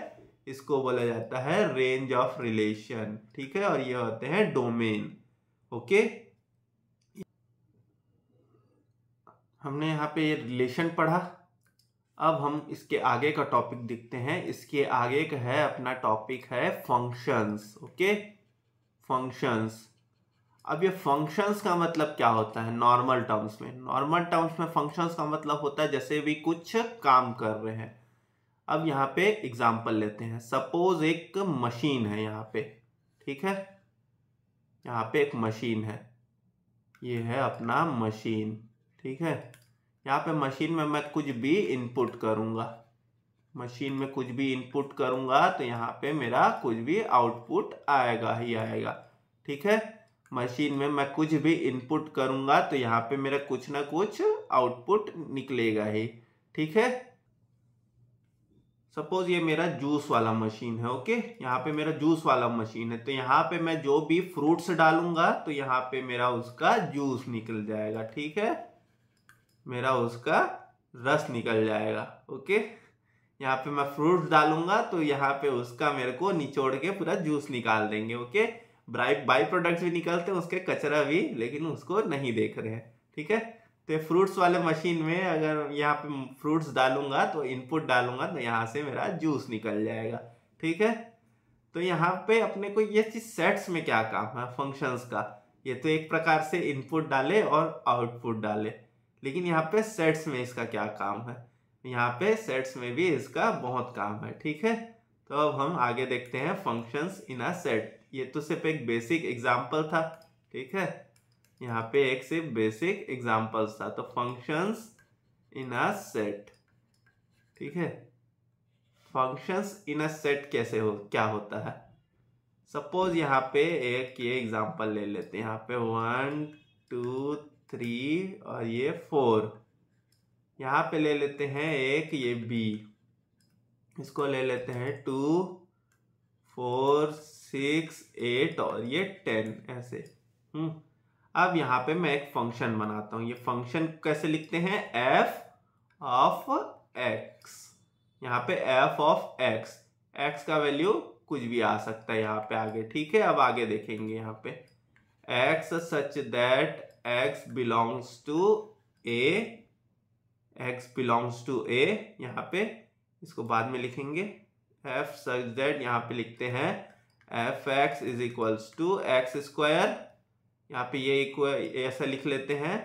इसको बोला जाता है रेंज ऑफ रिलेशन, ठीक है। और ये होते हैं डोमेन, ओके। हमने यहाँ पे ये रिलेशन पढ़ा। अब हम इसके आगे का टॉपिक देखते हैं। इसके आगे का है अपना टॉपिक है फंक्शंस, ओके, फंक्शंस। अब ये फंक्शंस का मतलब क्या होता है नॉर्मल टर्म्स में, नॉर्मल टर्म्स में फंक्शंस का मतलब होता है जैसे भी कुछ काम कर रहे हैं। अब यहाँ पे एग्जांपल लेते हैं, सपोज एक मशीन है यहाँ पे, ठीक है, यहाँ पे एक मशीन है, ये है अपना मशीन, ठीक है। यहाँ पे मशीन में मैं कुछ भी इनपुट करूँगा, मशीन में कुछ भी इनपुट करूँगा तो यहाँ पे मेरा कुछ भी आउटपुट आएगा ही आएगा, ठीक है। मशीन में मैं कुछ भी इनपुट करूँगा तो यहाँ पे मेरा कुछ ना कुछ आउटपुट निकलेगा ही, ठीक है। सपोज ये मेरा जूस वाला मशीन है, ओके, यहाँ पे मेरा जूस वाला मशीन है, तो यहाँ पे मैं जो भी फ्रूट्स डालूंगा तो यहाँ पे मेरा उसका जूस निकल जाएगा, ठीक है, मेरा उसका रस निकल जाएगा, ओके। यहाँ पे मैं फ्रूट्स डालूंगा तो यहाँ पे उसका मेरे को निचोड़ के पूरा जूस निकाल देंगे, ओके। बाई प्रोडक्ट्स भी निकलते हैं उसके, कचरा भी, लेकिन उसको नहीं देख रहे हैं, ठीक है। तो फ्रूट्स वाले मशीन में अगर यहाँ पे फ्रूट्स डालूंगा तो इनपुट डालूंगा तो यहाँ से मेरा जूस निकल जाएगा, ठीक है। तो यहाँ पे अपने को ये चीज सेट्स में क्या काम है फंक्शंस का, ये तो एक प्रकार से इनपुट डाले और आउटपुट डाले, लेकिन यहाँ पे सेट्स में इसका क्या काम है, यहाँ पे सेट्स में भी इसका बहुत काम है, ठीक है। तो अब हम आगे देखते हैं फंक्शंस इन अ सेट। ये तो सिर्फ एक बेसिक एग्जाम्पल था, ठीक है, यहाँ पे एक सिर्फ बेसिक एग्जाम्पल्स था। तो फंक्शंस इन अ सेट, ठीक है। फंक्शंस इन अ सेट कैसे क्या होता है, सपोज यहाँ पे एक ये एग्जाम्पल ले लेते हैं, यहाँ पे 1 2 3 और ये 4, यहाँ पे ले लेते हैं एक ये b, इसको ले लेते हैं 2 4 6 8 और ये 10 ऐसे। अब यहाँ पे मैं एक फंक्शन बनाता हूँ। ये फंक्शन कैसे लिखते हैं? f of x। यहाँ पे f ऑफ x, x का वैल्यू कुछ भी आ सकता है यहाँ पे आगे, ठीक है। अब आगे देखेंगे यहाँ पे x such that x belongs to a, x belongs to a। यहाँ पे इसको बाद में लिखेंगे। f सच दैट यहाँ पे लिखते हैं f x is equals to x square. यहाँ पे ये ऐसा लिख लेते हैं,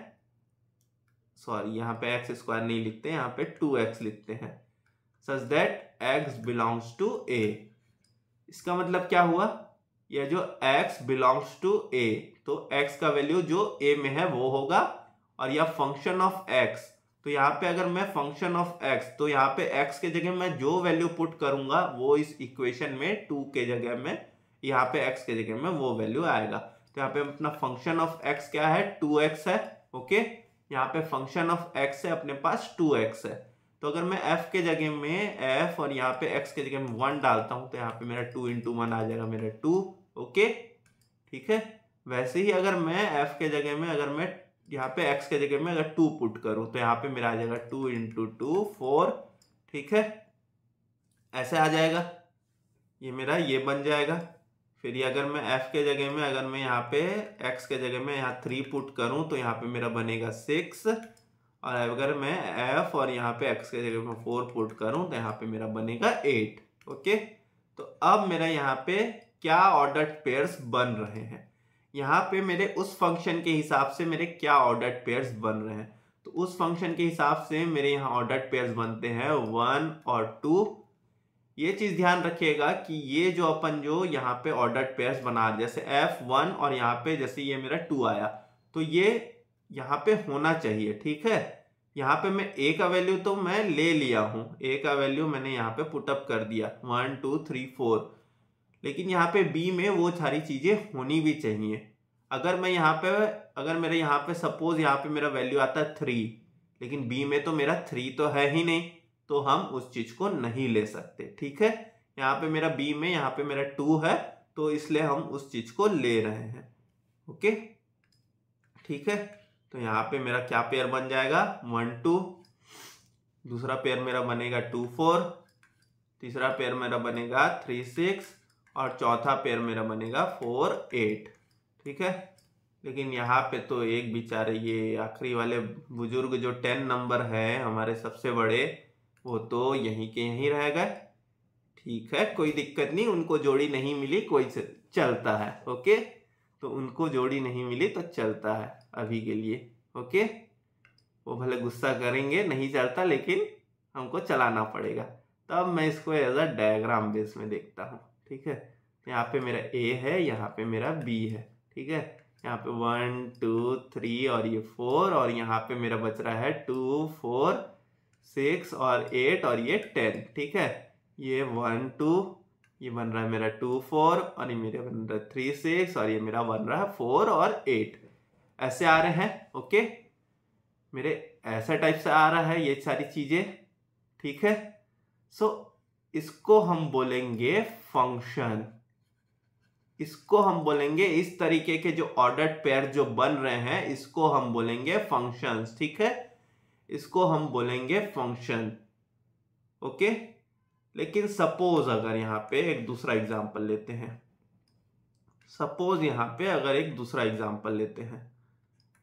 सॉरी यहाँ पे एक्स स्क्वायर नहीं लिखते, यहाँ पे 2x लिखते हैं। Such that x belongs to a। इसका मतलब क्या हुआ? ये जो x बिलोंग्स टू a, तो x का वैल्यू जो a में है वो होगा, और यह फंक्शन ऑफ x। तो यहाँ पे अगर मैं फंक्शन ऑफ x, तो यहाँ पे x के जगह मैं जो वैल्यू पुट करूंगा वो इस इक्वेशन में 2 के जगह में, यहाँ पे x के जगह में वो वैल्यू आएगा। तो यहाँ पे अपना फंक्शन ऑफ x क्या है? 2x है। ओके, यहाँ पे फंक्शन ऑफ x है अपने पास 2x है। तो अगर मैं f के जगह में f और यहाँ पे x के जगह में 1 डालता हूँ, तो यहाँ पे मेरा 2 × 1 आ जाएगा मेरा 2। ओके, ठीक है। वैसे ही अगर मैं f के जगह में, अगर मैं यहाँ पे x के जगह में अगर 2 पुट करूँ, तो यहाँ पे मेरा आ जाएगा 2 × 2 4, ठीक है। ऐसे आ जाएगा, ये मेरा ये बन जाएगा। फिर ये अगर मैं f के जगह में, अगर मैं यहाँ पे x के जगह में यहाँ 3 पुट करूँ, तो यहाँ पे मेरा बनेगा 6। और अगर मैं f और यहाँ पे x के जगह में 4 पुट करूँ, तो यहाँ पे मेरा बनेगा 8। ओके, तो अब मेरा यहाँ पे क्या ऑर्डर्ड पेयर्स बन रहे हैं? यहाँ पे मेरे उस फंक्शन के हिसाब से मेरे क्या ऑर्डर्ड पेयर्स बन रहे हैं? तो उस फंक्शन के हिसाब से मेरे यहाँ ऑर्डर्ड पेयर्स बनते हैं 1 और 2। ये चीज ध्यान रखिएगा कि ये जो अपन जो यहाँ पे ऑर्डर्ड पेयर्स बना रहे, जैसे f1 और यहाँ पे जैसे ये मेरा 2 आया, तो ये यहाँ पे होना चाहिए, ठीक है। यहाँ पे मैं a का वैल्यू तो मैं ले लिया हूँ, a का वैल्यू मैंने यहाँ पे पुटअप कर दिया 1 2 3 4, लेकिन यहाँ पे b में वो सारी चीजें होनी भी चाहिए। अगर मैं यहाँ पे, अगर मेरे यहाँ पे सपोज यहाँ पे मेरा वैल्यू आता है 3, लेकिन b में तो मेरा 3 तो है ही नहीं, तो हम उस चीज को नहीं ले सकते, ठीक है। यहाँ पे मेरा b में यहाँ पे मेरा 2 है, तो इसलिए हम उस चीज को ले रहे हैं। ओके, ठीक है। तो यहाँ पे मेरा क्या पेयर बन जाएगा? 1 2, दूसरा पेयर मेरा बनेगा 2 4, तीसरा पेयर मेरा बनेगा 3 6, और चौथा पेयर मेरा बनेगा 4 8, ठीक है। लेकिन यहाँ पे तो एक बेचारे ये आखिरी वाले बुजुर्ग जो 10 नंबर है हमारे सबसे बड़े, वो तो यहीं के यहीं रह गए। ठीक है, कोई दिक्कत नहीं, उनको जोड़ी नहीं मिली, कोई चलता है। ओके, तो उनको जोड़ी नहीं मिली तो चलता है अभी के लिए। ओके, वो भले गुस्सा करेंगे, नहीं चलता, लेकिन हमको चलाना पड़ेगा। तब मैं इसको एज अ डायग्राम बेस में देखता हूँ, ठीक है। यहाँ पे मेरा a है, यहाँ पे मेरा b है, ठीक है। यहाँ पे 1 2 3 और ये 4, और यहाँ पे मेरा बच रहा है 2 4 6 और 8 और ये 10, ठीक है। ये 1 2, ये बन रहा है मेरा 2 4, और ये मेरा बन रहा है 3 6, और ये मेरा बन रहा है 4 और 8। ऐसे आ रहे हैं। ओके, मेरे ऐसा टाइप से आ रहा है ये सारी चीजें, ठीक है। सो इसको हम बोलेंगे फंक्शन। इसको हम बोलेंगे, इस तरीके के जो ऑर्डर्ड पेयर जो बन रहे हैं, इसको हम बोलेंगे फंक्शंस, ठीक है। इसको हम बोलेंगे फंक्शन। ओके, लेकिन सपोज अगर यहाँ पे एक दूसरा एग्जांपल लेते हैं, सपोज यहाँ पे अगर एक दूसरा एग्जांपल लेते हैं,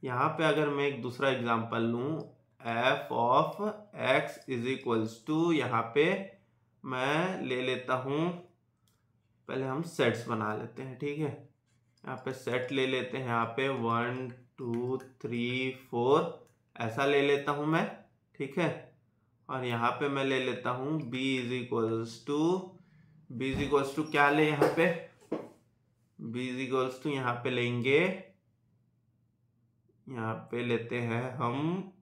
यहाँ पे अगर मैं एक दूसरा एग्जांपल लूँ, f of x is equals to, यहाँ पे मैं ले लेता हूँ, पहले हम सेट्स बना लेते हैं, ठीक है। यहाँ पे सेट ले लेते हैं, यहाँ पे 1 2 3 4 ऐसा ले लेता हूँ मैं, ठीक है। और यहाँ पे मैं ले लेता हूँ b इज इक्वल्स टू क्या ले, यहाँ पे b इज इक्वल्स टू यहाँ पे लेंगे, यहाँ पे लेते हैं हम,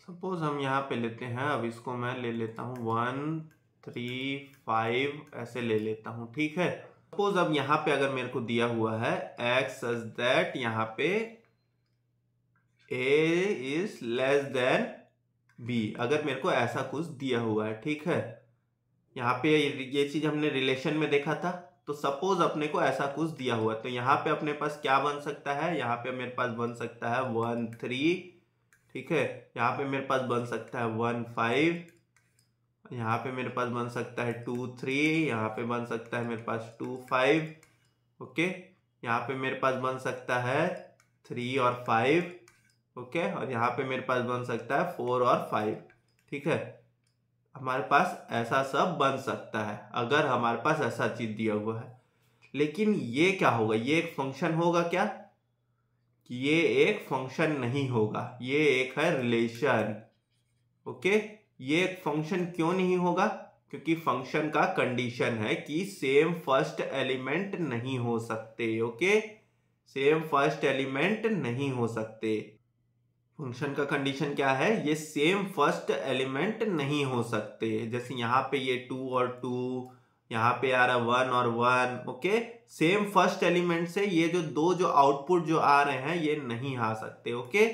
सपोज हम यहाँ पे लेते हैं, अब इसको मैं ले लेता हूँ 1 3 5 ऐसे ले लेता हूँ, ठीक है। सपोज अब यहाँ पे अगर मेरे को दिया हुआ है x सच दैट यहाँ पे a is less then b, अगर मेरे को ऐसा कुछ दिया हुआ है, ठीक है। यहाँ पे ये चीज हमने रिलेशन में देखा था। तो सपोज अपने को ऐसा कुछ दिया हुआ, तो यहाँ पे अपने पास क्या बन सकता है, यहाँ पे मेरे पास बन सकता है 1 3, ठीक है। यहाँ पे मेरे पास बन सकता है 1 5, यहाँ पे मेरे पास बन सकता है 2 3, यहाँ पे बन सकता है मेरे पास 2 5, ओके। यहाँ पे मेरे पास बन सकता है 3 और 5, ओके। और यहाँ पे मेरे पास बन सकता है 4 और 5, ठीक है। हमारे पास ऐसा सब बन सकता है अगर हमारे पास ऐसा चीज दिया हुआ है। लेकिन ये क्या होगा, ये एक फंक्शन होगा क्या? ये एक फंक्शन नहीं होगा, ये एक है रिलेशन, ओके। ये एक फंक्शन क्यों नहीं होगा? क्योंकि फंक्शन का कंडीशन है कि सेम फर्स्ट एलिमेंट नहीं हो सकते, ओके। सेम फर्स्ट एलिमेंट नहीं हो सकते। फंक्शन का कंडीशन क्या है? ये सेम फर्स्ट एलिमेंट नहीं हो सकते। जैसे यहाँ पे ये 2 और 2, यहाँ पे आ रहा 1 और 1, ओके। सेम फर्स्ट एलिमेंट से ये जो दो जो आउटपुट जो आ रहे हैं ये नहीं आ सकते, ओके।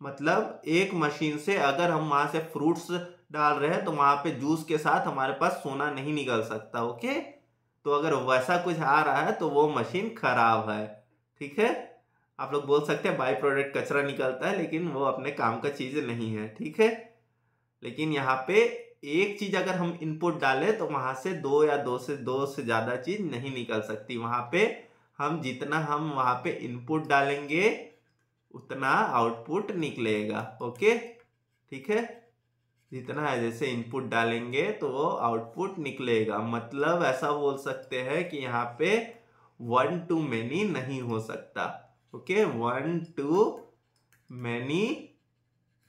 मतलब एक मशीन से अगर हम वहां से फ्रूट्स डाल रहे हैं तो वहां पे जूस के साथ हमारे पास सोना नहीं निकल सकता, ओके। तो अगर वैसा कुछ आ रहा है तो वो मशीन खराब है, ठीक है। आप लोग बोल सकते हैं बाई प्रोडक्ट कचरा निकलता है, लेकिन वो अपने काम का चीज नहीं है, ठीक है। लेकिन यहाँ पे एक चीज अगर हम इनपुट डालें तो वहां से दो से ज्यादा चीज नहीं निकल सकती। वहां पे हम जितना हम वहां पे इनपुट डालेंगे उतना आउटपुट निकलेगा, ओके, ठीक है। जितना है जैसे इनपुट डालेंगे तो वो आउटपुट निकलेगा। मतलब ऐसा बोल सकते हैं कि यहाँ पे 1 to many नहीं हो सकता, ओके। 1 to many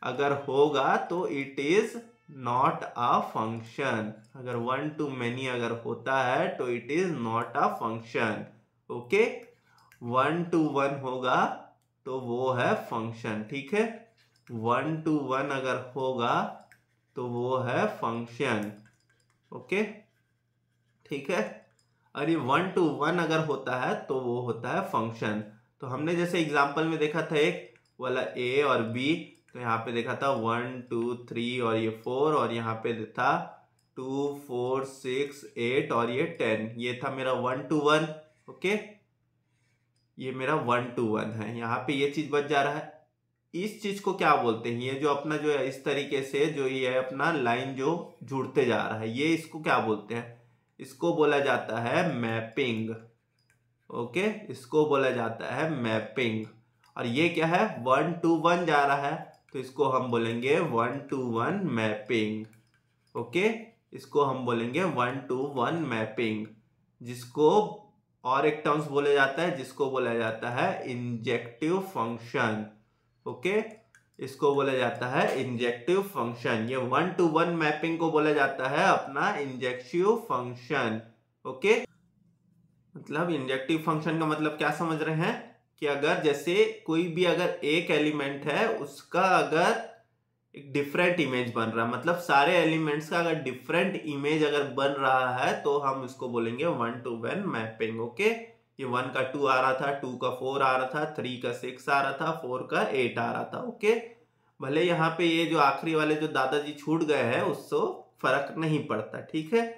अगर होगा तो it is not a function. अगर 1 to many अगर होता है तो it is not a function, okay. 1 to 1 होगा तो वो है फंक्शन, ठीक है। 1 to 1 अगर होगा तो वो है फंक्शन, ओके, ठीक है। और ये 1 to 1 अगर होता है तो वो होता है फंक्शन। तो हमने जैसे एग्जांपल में देखा था एक वाला ए और बी, तो यहाँ पे देखा था 1 2 3 और ये 4, और यहाँ पे था 2 4 6 8 और ये 10। ये था मेरा 1 to 1, ओके। ये मेरा 1 to 1 है। यहाँ पे ये चीज बच जा रहा है। इस चीज को क्या बोलते हैं? ये जो अपना जो है इस तरीके से जो ये अपना लाइन जो जुड़ते जा रहा है, ये इसको क्या बोलते हैं? इसको बोला जाता है मैपिंग, ओके। इसको बोला जाता है मैपिंग। और ये क्या है? 1 to 1 जा रहा है तो इसको हम बोलेंगे 1 to 1 मैपिंग, ओके। इसको हम बोलेंगे 1 to 1 मैपिंग, जिसको और एक टर्म्स बोला जाता है जिसको बोला जाता है इंजेक्टिव फंक्शन, ओके। इसको बोला जाता है इंजेक्टिव फंक्शन। ये 1 to 1 मैपिंग को बोला जाता है अपना इंजेक्टिव फंक्शन, ओके। मतलब इंजेक्टिव फंक्शन का मतलब क्या समझ रहे हैं? कि अगर जैसे कोई भी अगर एक एलिमेंट है उसका अगर एक डिफरेंट इमेज बन रहा है, मतलब सारे एलिमेंट्स का अगर डिफरेंट इमेज अगर बन रहा है तो हम इसको बोलेंगे 1 to 1 मैपिंग, ओके। ये 1 का 2 आ रहा था, 2 का 4 आ रहा था, 3 का 6 आ रहा था, 4 का 8 आ रहा था, ओके। भले यहाँ पे ये जो आखिरी वाले जो दादाजी छूट गए हैं उससे फर्क नहीं पड़ता, ठीक है।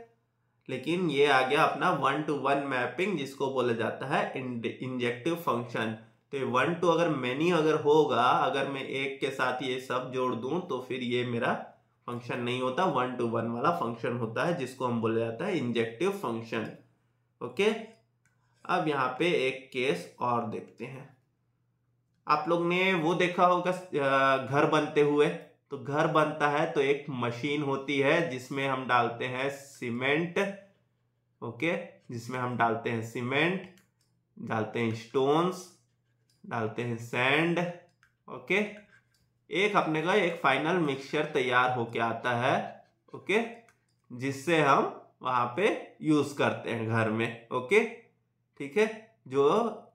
लेकिन ये आ गया अपना 1 to 1 मैपिंग, जिसको बोला जाता है इंजेक्टिव फंक्शन। तो 1 to अगर मैनी अगर होगा, अगर मैं एक के साथ ये सब जोड़ दूं तो फिर ये मेरा फंक्शन नहीं होता, 1 to 1 वाला फंक्शन होता है, जिसको हम बोला जाता है इंजेक्टिव फंक्शन, ओके। अब यहाँ पे एक केस और देखते हैं। आप लोग ने वो देखा होगा घर बनते हुए। तो घर बनता है तो एक मशीन होती है जिसमें हम डालते हैं सीमेंट, ओके। जिसमें हम डालते हैं सीमेंट, डालते हैं स्टोन्स, डालते हैं सैंड, ओके। एक अपने का एक फाइनल मिक्सचर तैयार होके आता है, ओके, जिससे हम वहां पे यूज करते हैं घर में, ओके, ठीक है। जो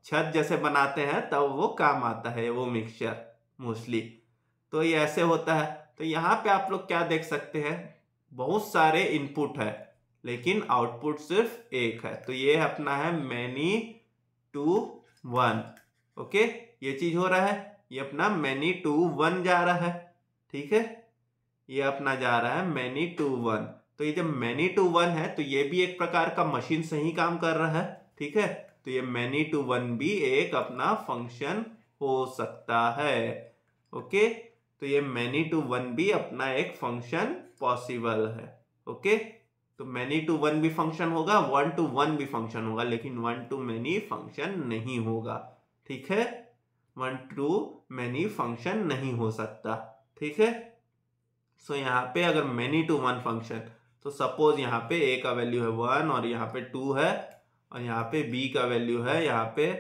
छत जैसे बनाते हैं तब वो काम आता है वो मिक्सचर मोस्टली। तो ये ऐसे होता है। तो यहाँ पे आप लोग क्या देख सकते हैं? बहुत सारे इनपुट है लेकिन आउटपुट सिर्फ एक है। तो ये अपना है मैनी टू 1, ओके। ये चीज हो रहा है, ये अपना मैनी टू 1 जा रहा है, ठीक है। ये अपना जा रहा है मैनी टू 1। तो ये जब मैनी टू वन है तो ये भी एक प्रकार का मशीन से ही काम कर रहा है, ठीक है। तो ये मैनी टू वन भी एक अपना फंक्शन हो सकता है, ओके। तो ये मैनी टू वन भी अपना एक फंक्शन पॉसिबल है, ओके। तो मैनी टू वन भी फंक्शन होगा, वन टू वन भी फंक्शन होगा, लेकिन वन टू मैनी फंक्शन नहीं होगा, ठीक है। वन टू मैनी फंक्शन नहीं हो सकता, ठीक है। सो यहाँ पे अगर मैनी टू वन फंक्शन, तो सपोज यहाँ पे a का वैल्यू है 1 और यहाँ पे 2 है, और यहाँ पे b का वैल्यू है यहाँ पे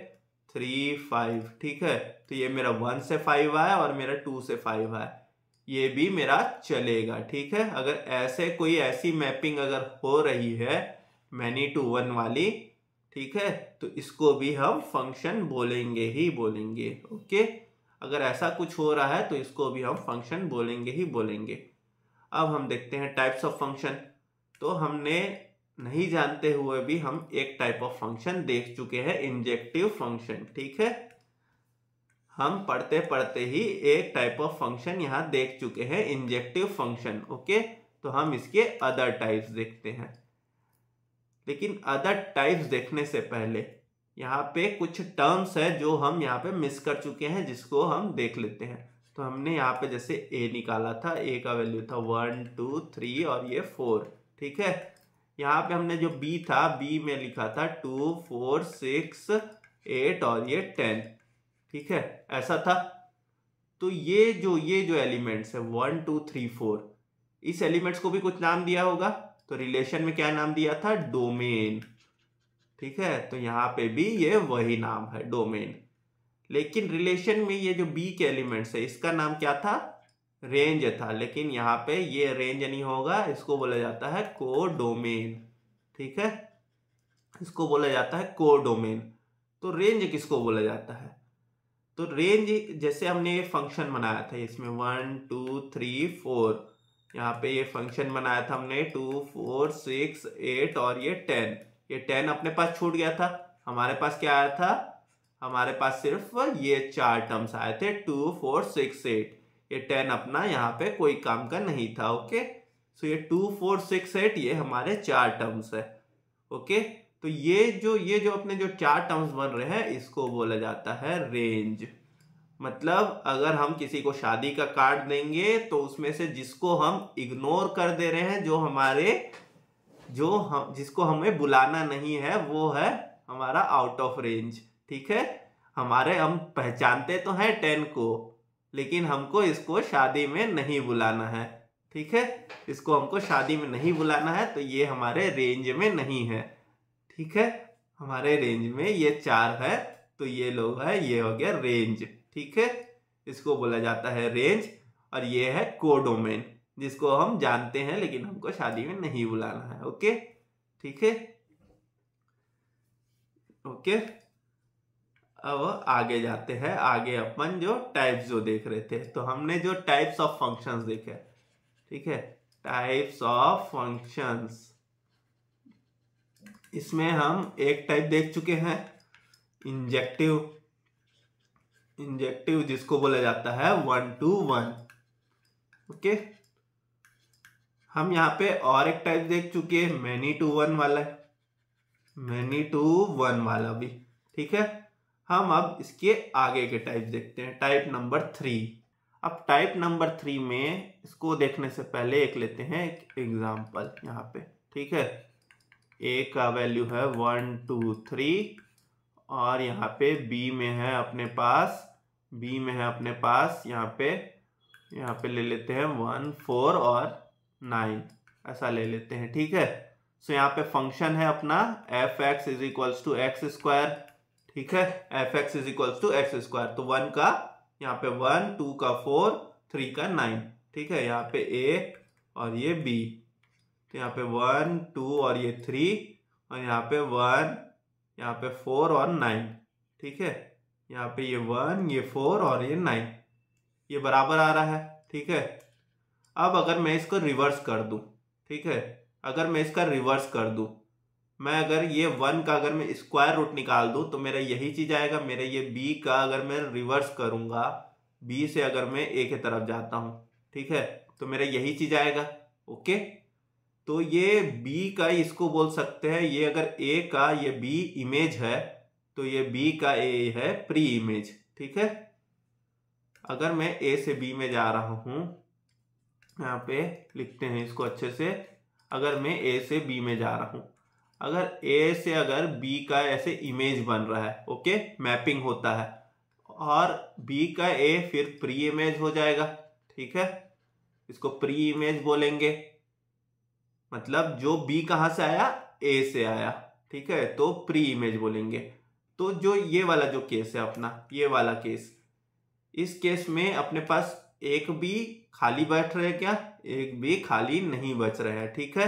3, 5, ठीक है। तो ये मेरा 1 से 5 आया और मेरा 2 से 5 आया, ये भी मेरा चलेगा, ठीक है। अगर ऐसे कोई ऐसी मैपिंग अगर हो रही है मैनी टू वन वाली, ठीक है, तो इसको भी हम फंक्शन बोलेंगे ही बोलेंगे, ओके। अगर ऐसा कुछ हो रहा है तो इसको भी हम फंक्शन बोलेंगे ही बोलेंगे। अब हम देखते हैं टाइप्स ऑफ फंक्शन। तो हमने नहीं जानते हुए भी हम एक टाइप ऑफ फंक्शन देख चुके हैं, इंजेक्टिव फंक्शन, ठीक है। हम पढ़ते पढ़ते ही एक टाइप ऑफ फंक्शन यहाँ देख चुके हैं, इंजेक्टिव फंक्शन, ओके। तो हम इसके अदर टाइप्स देखते हैं, लेकिन अदर टाइप्स देखने से पहले यहाँ पे कुछ टर्म्स है जो हम यहाँ पे मिस कर चुके हैं, जिसको हम देख लेते हैं। तो हमने यहाँ पे जैसे a निकाला था, a का वैल्यू था 1, 2, 3 और ये 4, ठीक है। यहाँ पे हमने जो b था, b में लिखा था 2, 4, 6, 8 और ये 10, ठीक है, ऐसा था। तो ये जो एलिमेंट्स है 1, 2, 3, 4, इस एलिमेंट्स को भी कुछ नाम दिया होगा। तो रिलेशन में क्या नाम दिया था? डोमेन, ठीक है। तो यहाँ पे भी ये वही नाम है, डोमेन। लेकिन रिलेशन में ये जो बी के एलिमेंट्स है इसका नाम क्या था? रेंज था। लेकिन यहाँ पे ये रेंज नहीं होगा, इसको बोला जाता है कोडोमेन, ठीक है, इसको बोला जाता है कोडोमेन। तो रेंज किसको बोला जाता है? तो रेंज जैसे हमने ये फंक्शन बनाया था, इसमें 1, 2, 3, 4, यहाँ पे ये फंक्शन बनाया था हमने 2, 4, 6, 8 और ये 10। ये 10 अपने पास छूट गया था। हमारे पास क्या आया था? हमारे पास सिर्फ ये 4 टर्म्स आए थे, 2, 4, 6, 8। ये 10 अपना यहाँ पे कोई काम का नहीं था, ओके। सो ये 2, 4, 6, 8 ये हमारे 4 टर्म्स है, ओके। तो ये जो अपने जो 4 टर्म्स बन रहे हैं इसको बोला जाता है रेंज। मतलब अगर हम किसी को शादी का कार्ड देंगे तो उसमें से जिसको हम इग्नोर कर दे रहे हैं, जिसको हमें बुलाना नहीं है, वो है हमारा आउट ऑफ रेंज, ठीक है। हम पहचानते तो हैं 10 को, लेकिन हमको इसको शादी में नहीं बुलाना है, ठीक है। इसको हमको शादी में नहीं बुलाना है, तो ये हमारे रेंज में नहीं है, ठीक है। हमारे रेंज में ये 4 है, तो ये लोग है, ये हो गया रेंज, ठीक है। इसको बोला जाता है रेंज। और ये है कोडोमेन, जिसको हम जानते हैं लेकिन हमको शादी में नहीं बुलाना है, ओके, ठीक है, ओके। अब आगे जाते हैं। आगे अपन जो टाइप्स जो देख रहे थे, तो हमने जो टाइप्स ऑफ फंक्शंस देखे, ठीक है, टाइप्स ऑफ फंक्शंस, इसमें हम एक टाइप देख चुके हैं, इंजेक्टिव, जिसको बोला जाता है 1 to 1, ओके। हम यहाँ पे और एक टाइप देख चुके हैं, मैनी टू वन वाला भी, ठीक है। हम अब इसके आगे के टाइप देखते हैं, टाइप नंबर 3। अब टाइप नंबर 3 में इसको देखने से पहले एक लेते हैं एक एग्जाम्पल यहाँ पे, ठीक है। a का वैल्यू है 1, 2, 3 और यहाँ पे b में है अपने पास यहाँ पे ले लेते हैं 1, 4 और 9, ऐसा ले लेते हैं, ठीक है। सो यहाँ पे फंक्शन है अपना f(x = x²), ठीक है, f(x = x²। तो 1 का यहाँ पे 1, 2 का 4, 3 का 9, ठीक है। यहाँ पे a और ये b, तो यहाँ पे 1, 2 और ये 3 और यहाँ पे 1, यहाँ पे 4 और 9, ठीक है। यहाँ पे ये 1, ये 4 और ये 9, ये बराबर आ रहा है, ठीक है। अब अगर मैं इसको रिवर्स कर दूं, ठीक है, अगर मैं इसका रिवर्स कर दूं, मैं अगर ये 1 का अगर मैं स्क्वायर रूट निकाल दूं तो मेरा यही चीज आएगा। मेरे ये b का अगर मैं रिवर्स करूंगा, b से अगर मैं a की तरफ जाता हूं, ठीक है, तो मेरा यही चीज आएगा, ओके। तो ये बी का इसको बोल सकते हैं, ये अगर ए का ये बी इमेज है तो ये बी का ए है प्री इमेज। ठीक है, अगर मैं ए से बी में जा रहा हूं, यहाँ पे लिखते हैं इसको अच्छे से। अगर मैं ए से बी में जा रहा हूं, अगर ए से अगर बी का ऐसे इमेज बन रहा है, ओके, मैपिंग होता है, और बी का ए फिर प्री इमेज हो जाएगा। ठीक है, इसको प्री इमेज बोलेंगे, मतलब जो बी कहां से आया, ए से आया। ठीक है, तो प्री इमेज बोलेंगे। तो जो ये वाला जो केस है अपना, ये वाला केस, इस केस में अपने पास एक बी खाली बैठ रहे, क्या एक बी खाली नहीं बच रहे हैं। ठीक है,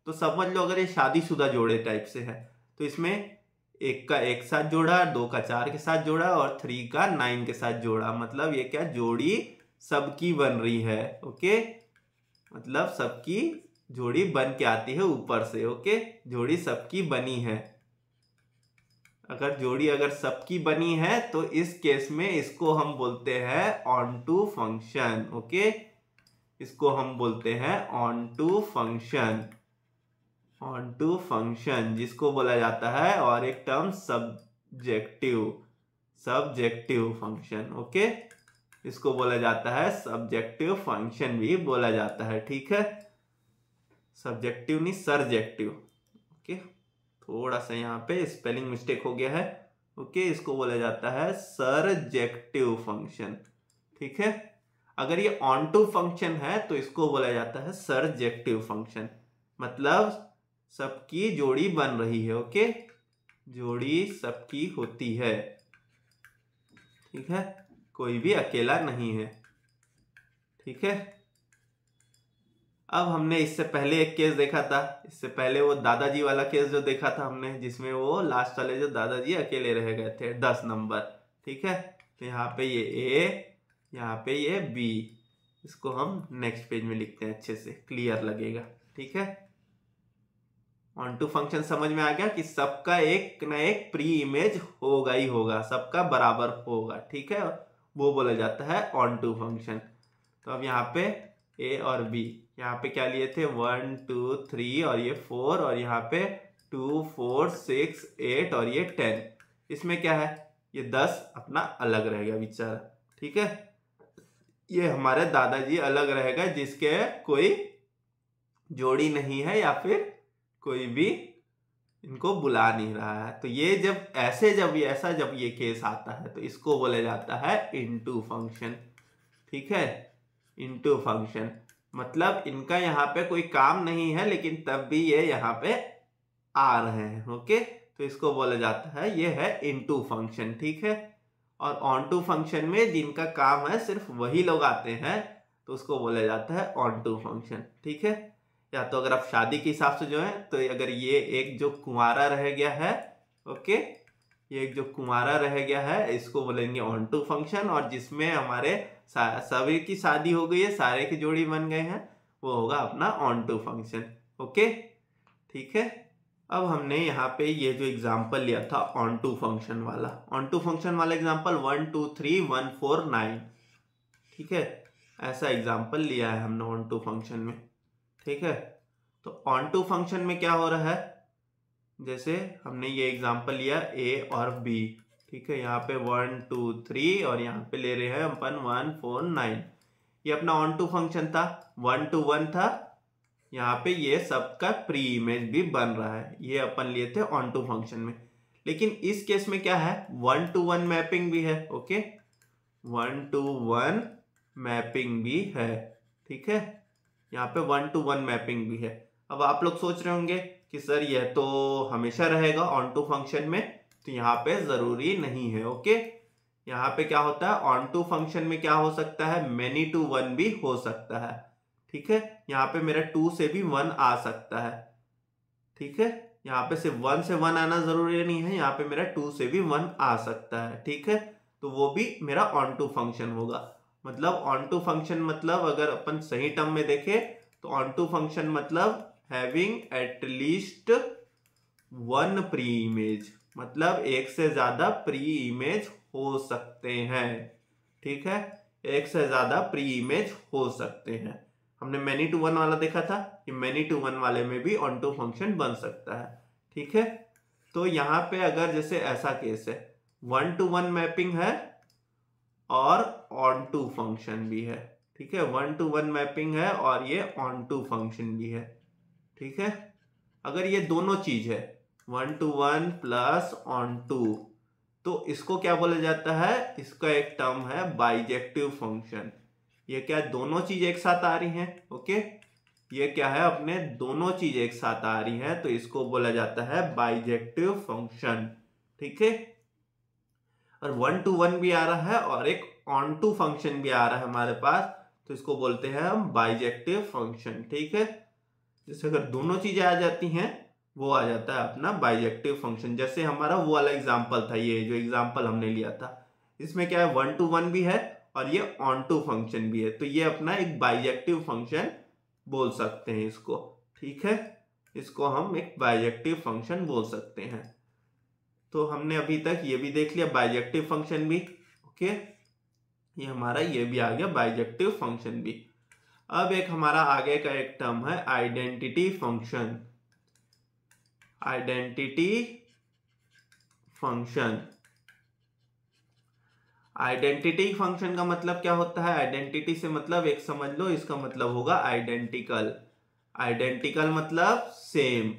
तो समझ लो अगर ये शादीशुदा जोड़े टाइप से है तो इसमें एक का एक साथ जोड़ा, दो का चार के साथ जोड़ा और 3 का 9 के साथ जोड़ा, मतलब ये क्या जोड़ी सबकी बन रही है। ओके, मतलब सबकी जोड़ी बन के आती है ऊपर से। ओके, जोड़ी सबकी बनी है। अगर जोड़ी अगर सबकी बनी है तो इस केस में इसको हम बोलते हैं ऑन टू फंक्शन। ओके, इसको हम बोलते हैं onto function, onto function जिसको बोला जाता है, और एक term subjective, subjective function. Okay, इसको बोला जाता है सब्जेक्टिव फंक्शन भी बोला जाता है। ठीक है, सब्जेक्टिव नहीं सरजेक्टिव। ओके, थोड़ा सा यहाँ पे स्पेलिंग मिस्टेक हो गया है। ओके, इसको बोला जाता है सरजेक्टिव फंक्शन। ठीक है, अगर ये ऑन टू फंक्शन है तो इसको बोला जाता है सरजेक्टिव फंक्शन, मतलब सबकी जोड़ी बन रही है। ओके, जोड़ी सबकी होती है। ठीक है, कोई भी अकेला नहीं है। ठीक है, अब हमने इससे पहले एक केस देखा था, इससे पहले वो दादाजी वाला केस जो देखा था हमने, जिसमें वो लास्ट वाले जो दादाजी अकेले रह गए थे 10 नंबर। ठीक है, तो यहाँ पे ये ए, यहाँ पे ये बी, इसको हम नेक्स्ट पेज में लिखते हैं, अच्छे से क्लियर लगेगा। ठीक है, ऑन टू फंक्शन समझ में आ गया कि सबका एक ना एक प्री इमेज होगा ही होगा, सबका बराबर होगा। ठीक है, वो बोला जाता है ऑन टू फंक्शन। तो अब यहाँ पे ए और बी, यहाँ पे क्या लिए थे 1 2 3 और ये 4, और यहाँ पे 2 4 6 8 और ये 10। इसमें क्या है, ये 10 अपना अलग रह गया बेचारा। ठीक है, ये हमारे दादाजी अलग रह गए जिसके कोई जोड़ी नहीं है या फिर कोई भी इनको बुला नहीं रहा है। तो ये जब ऐसे जब ये केस आता है तो इसको बोला जाता है इनटू फंक्शन। ठीक है, इनटू फंक्शन मतलब इनका यहाँ पे कोई काम नहीं है लेकिन तब भी ये यहाँ पे आ रहे हैं। ओके, तो इसको बोला जाता है ये है इनटू फंक्शन। ठीक है, और ऑन टू फंक्शन में जिनका काम है सिर्फ वही लोग आते हैं तो उसको बोला जाता है ऑन टू फंक्शन। ठीक है, या तो अगर आप शादी के हिसाब से जो है तो अगर ये एक जो कुंवारा रह गया है, ओके, ये एक जो कुंवारा रह गया है इसको बोलेंगे ऑन टू फंक्शन, और जिसमें हमारे सभी की शादी हो गई है, सारे की जोड़ी बन गए हैं, वो होगा अपना ऑन टू फंक्शन। ओके, ठीक है, अब हमने यहाँ पे ये जो एग्जाम्पल लिया था ऑन टू फंक्शन वाला, ऑन टू फंक्शन वाला एग्जाम्पल 1 2 3 1 4 9, ठीक है, ऐसा एग्जाम्पल लिया है हमने ऑन टू फंक्शन में। ठीक है, तो ऑन टू फंक्शन में क्या हो रहा है, जैसे हमने ये एग्जाम्पल लिया ए और बी। ठीक है, यहाँ पे 1 2 3 और यहाँ पे ले रहे हैं अपन 1 4 9। ये अपना ऑन टू फंक्शन था, 1 to 1 था, यहाँ पे ये सबका प्री इमेज भी बन रहा है, ये अपन लिए थे ऑन टू फंक्शन में। लेकिन इस केस में क्या है 1 to 1 मैपिंग भी है। ओके, 1 to 1 मैपिंग भी है। ठीक है, यहाँ पे 1 to 1 मैपिंग भी है। अब आप लोग सोच रहे होंगे कि सर यह तो हमेशा रहेगा ऑन टू फंक्शन में, तो यहाँ पे जरूरी नहीं है। ओके, यहाँ पे क्या होता है ऑन टू फंक्शन में क्या हो सकता है मेनी टू 1 भी हो सकता है। ठीक है, यहाँ पे मेरा 2 से भी 1 आ सकता है। ठीक है, यहाँ पे सिर्फ 1 से 1 आना जरूरी नहीं है, यहाँ पे मेरा 2 से भी 1 आ सकता है। ठीक है, तो वो भी मेरा ऑन टू फंक्शन होगा। मतलब ऑन टू फंक्शन मतलब अगर अपन सही टर्म में देखें तो ऑन टू फंक्शन मतलब having at least 1 pre image, मतलब एक से ज्यादा प्री इमेज हो सकते हैं। ठीक है, एक से ज्यादा प्री इमेज हो सकते हैं। हमने मैनी टू वन वाला देखा था, कि मैनी टू वन वाले में भी ऑन टू फंक्शन बन सकता है। ठीक है, तो यहाँ पे अगर जैसे ऐसा केस है, 1 to 1 मैपिंग है और ऑन टू फंक्शन भी है। ठीक है, 1 to 1 मैपिंग है और ये ऑन टू फंक्शन भी है। ठीक है, अगर ये दोनों चीज है 1 to 1 प्लस ऑन टू, तो इसको क्या बोला जाता है, इसका एक टर्म है बाइजेक्टिव फंक्शन। ये क्या दोनों चीज एक साथ आ रही हैं। ओके, ये क्या है, अपने दोनों चीज एक साथ आ रही हैं, तो इसको बोला जाता है बाइजेक्टिव फंक्शन। ठीक है, और 1 to 1 भी आ रहा है और एक ऑन टू फंक्शन भी आ रहा है हमारे पास, तो इसको बोलते हैं हम बाइजेक्टिव फंक्शन। ठीक है, जैसे अगर दोनों चीजें आ जाती हैं, वो आ जाता है अपना बाइजेक्टिव फंक्शन। जैसे हमारा वो वाला एग्जाम्पल था, ये जो एग्जाम्पल हमने लिया था, इसमें क्या है 1 to 1 भी है और ये ऑन टू फंक्शन भी है, तो ये अपना एक बाइजेक्टिव फंक्शन बोल सकते हैं इसको। ठीक है, इसको हम एक बाइजेक्टिव फंक्शन बोल सकते हैं। तो हमने अभी तक ये भी देख लिया, बाइजेक्टिव फंक्शन भी। ओके, ये हमारा ये भी आ गया बाइजेक्टिव फंक्शन भी। अब एक हमारा आगे का एक टर्म है identity function. Identity function, identity function का मतलब क्या होता है, आइडेंटिटी से मतलब एक समझ लो, इसका मतलब होगा आइडेंटिकल। आइडेंटिकल मतलब सेम।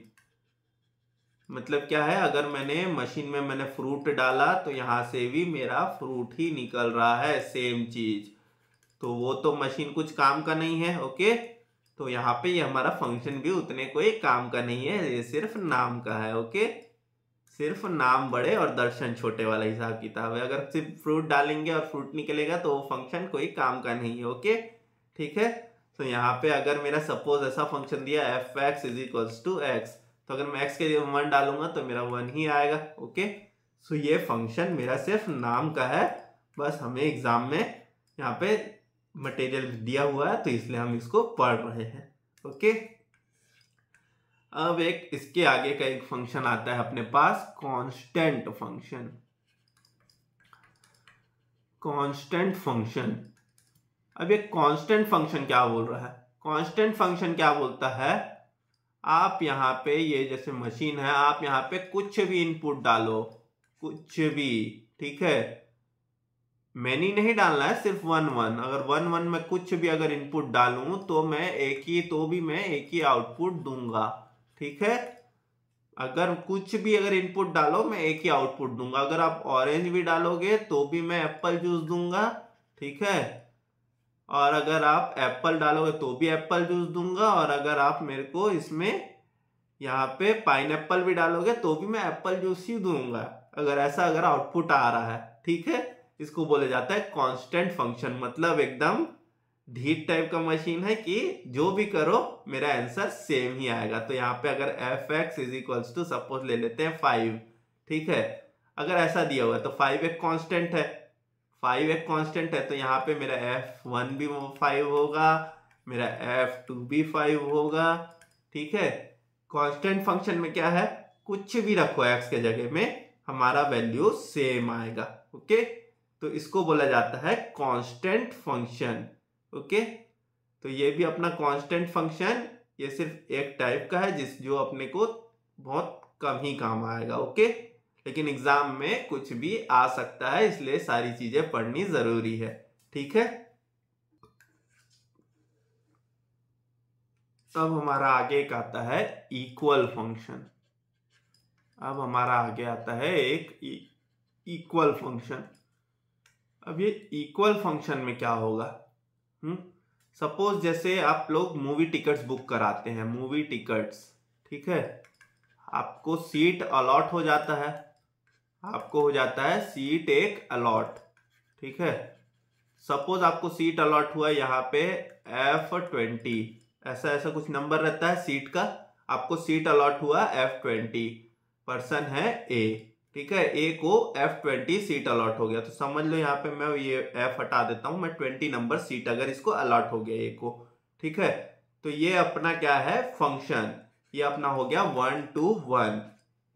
मतलब क्या है, अगर मैंने मशीन में मैंने फ्रूट डाला तो यहां से भी मेरा फ्रूट ही निकल रहा है, सेम चीज, तो वो तो मशीन कुछ काम का नहीं है। ओके, तो यहाँ पे ये हमारा फंक्शन भी उतने कोई काम का नहीं है, ये सिर्फ नाम का है। ओके, सिर्फ नाम बड़े और दर्शन छोटे वाला हिसाब किताब है। अगर सिर्फ फ्रूट डालेंगे और फ्रूट निकलेगा तो वो फंक्शन कोई काम का नहीं है। ओके, ठीक है, तो यहाँ पे अगर मेरा सपोज ऐसा फंक्शन दिया f x is equals to x, तो अगर मैं एक्स के लिए 1 डालूंगा तो मेरा 1 ही आएगा। ओके, सो ये फंक्शन मेरा सिर्फ नाम का है, बस हमें एग्जाम में यहाँ पे मटेरियल दिया हुआ है तो इसलिए हम इसको पढ़ रहे हैं। ओके, अब एक इसके आगे का एक फंक्शन आता है अपने पास, कांस्टेंट फंक्शन। कांस्टेंट फंक्शन, अब ये कांस्टेंट फंक्शन क्या बोल रहा है, कांस्टेंट फंक्शन क्या बोलता है, आप यहाँ पे ये जैसे मशीन है, आप यहाँ पे कुछ भी इनपुट डालो, कुछ भी। ठीक है, मैनी नहीं डालना है, सिर्फ 1 1। अगर 1 1 में कुछ भी अगर इनपुट डालूं तो मैं एक ही आउटपुट दूंगा। ठीक है, अगर कुछ भी अगर इनपुट डालो मैं एक ही आउटपुट दूंगा। अगर आप ऑरेंज भी डालोगे तो भी मैं एप्पल जूस दूंगा। ठीक है, और अगर आप एप्पल डालोगे तो भी एप्पल जूस दूंगा, और अगर आप मेरे को इसमें यहाँ पे पाइनएप्पल भी डालोगे तो भी मैं एप्पल जूस ही दूंगा, अगर ऐसा अगर आउटपुट आ रहा है। ठीक है, इसको बोले जाता है कांस्टेंट फंक्शन। मतलब एकदम ढीठ टाइप का मशीन है कि जो भी करो मेरा आंसर सेम ही आएगा। तो यहाँ पे अगर f x is equals to suppose ले लेते हैं 5। ठीक है, अगर ऐसा दिया हुआ है तो 5 एक कांस्टेंट है, 5 एक कांस्टेंट है, तो यहाँ पे मेरा f1 भी 5 होगा, मेरा f2 भी 5 होगा। ठीक है, कांस्टेंट फंक्शन में क्या है, कुछ भी रखो x के जगह में हमारा वैल्यू सेम आएगा। ओके, तो इसको बोला जाता है कांस्टेंट फंक्शन। ओके, तो ये भी अपना कांस्टेंट फंक्शन, ये सिर्फ एक टाइप का है जो अपने को बहुत कम ही काम आएगा। ओके, लेकिन एग्जाम में कुछ भी आ सकता है, इसलिए सारी चीजें पढ़नी जरूरी है। ठीक है, अब हमारा आगे एक आता है इक्वल फंक्शन। अब हमारा आगे आता है एक इक्वल फंक्शन। अब ये इक्वल फंक्शन में क्या होगा, सपोज जैसे आप लोग मूवी टिकट्स बुक कराते हैं, मूवी टिकट्स। ठीक है, आपको सीट अलॉट हो जाता है, आपको हो जाता है सीट एक अलॉट। ठीक है, सपोज आपको सीट अलॉट हुआ यहाँ पे F20, ऐसा ऐसा कुछ नंबर रहता है सीट का, आपको सीट अलॉट हुआ F20, पर्सन है A। ठीक है, A को F20 सीट अलॉट हो गया, तो समझ लो यहाँ पे मैं ये F हटा देता हूं, मैं 20 नंबर सीट अगर इसको अलॉट हो गया A को। ठीक है, तो ये अपना क्या है फंक्शन, ये अपना हो गया 1 to 1,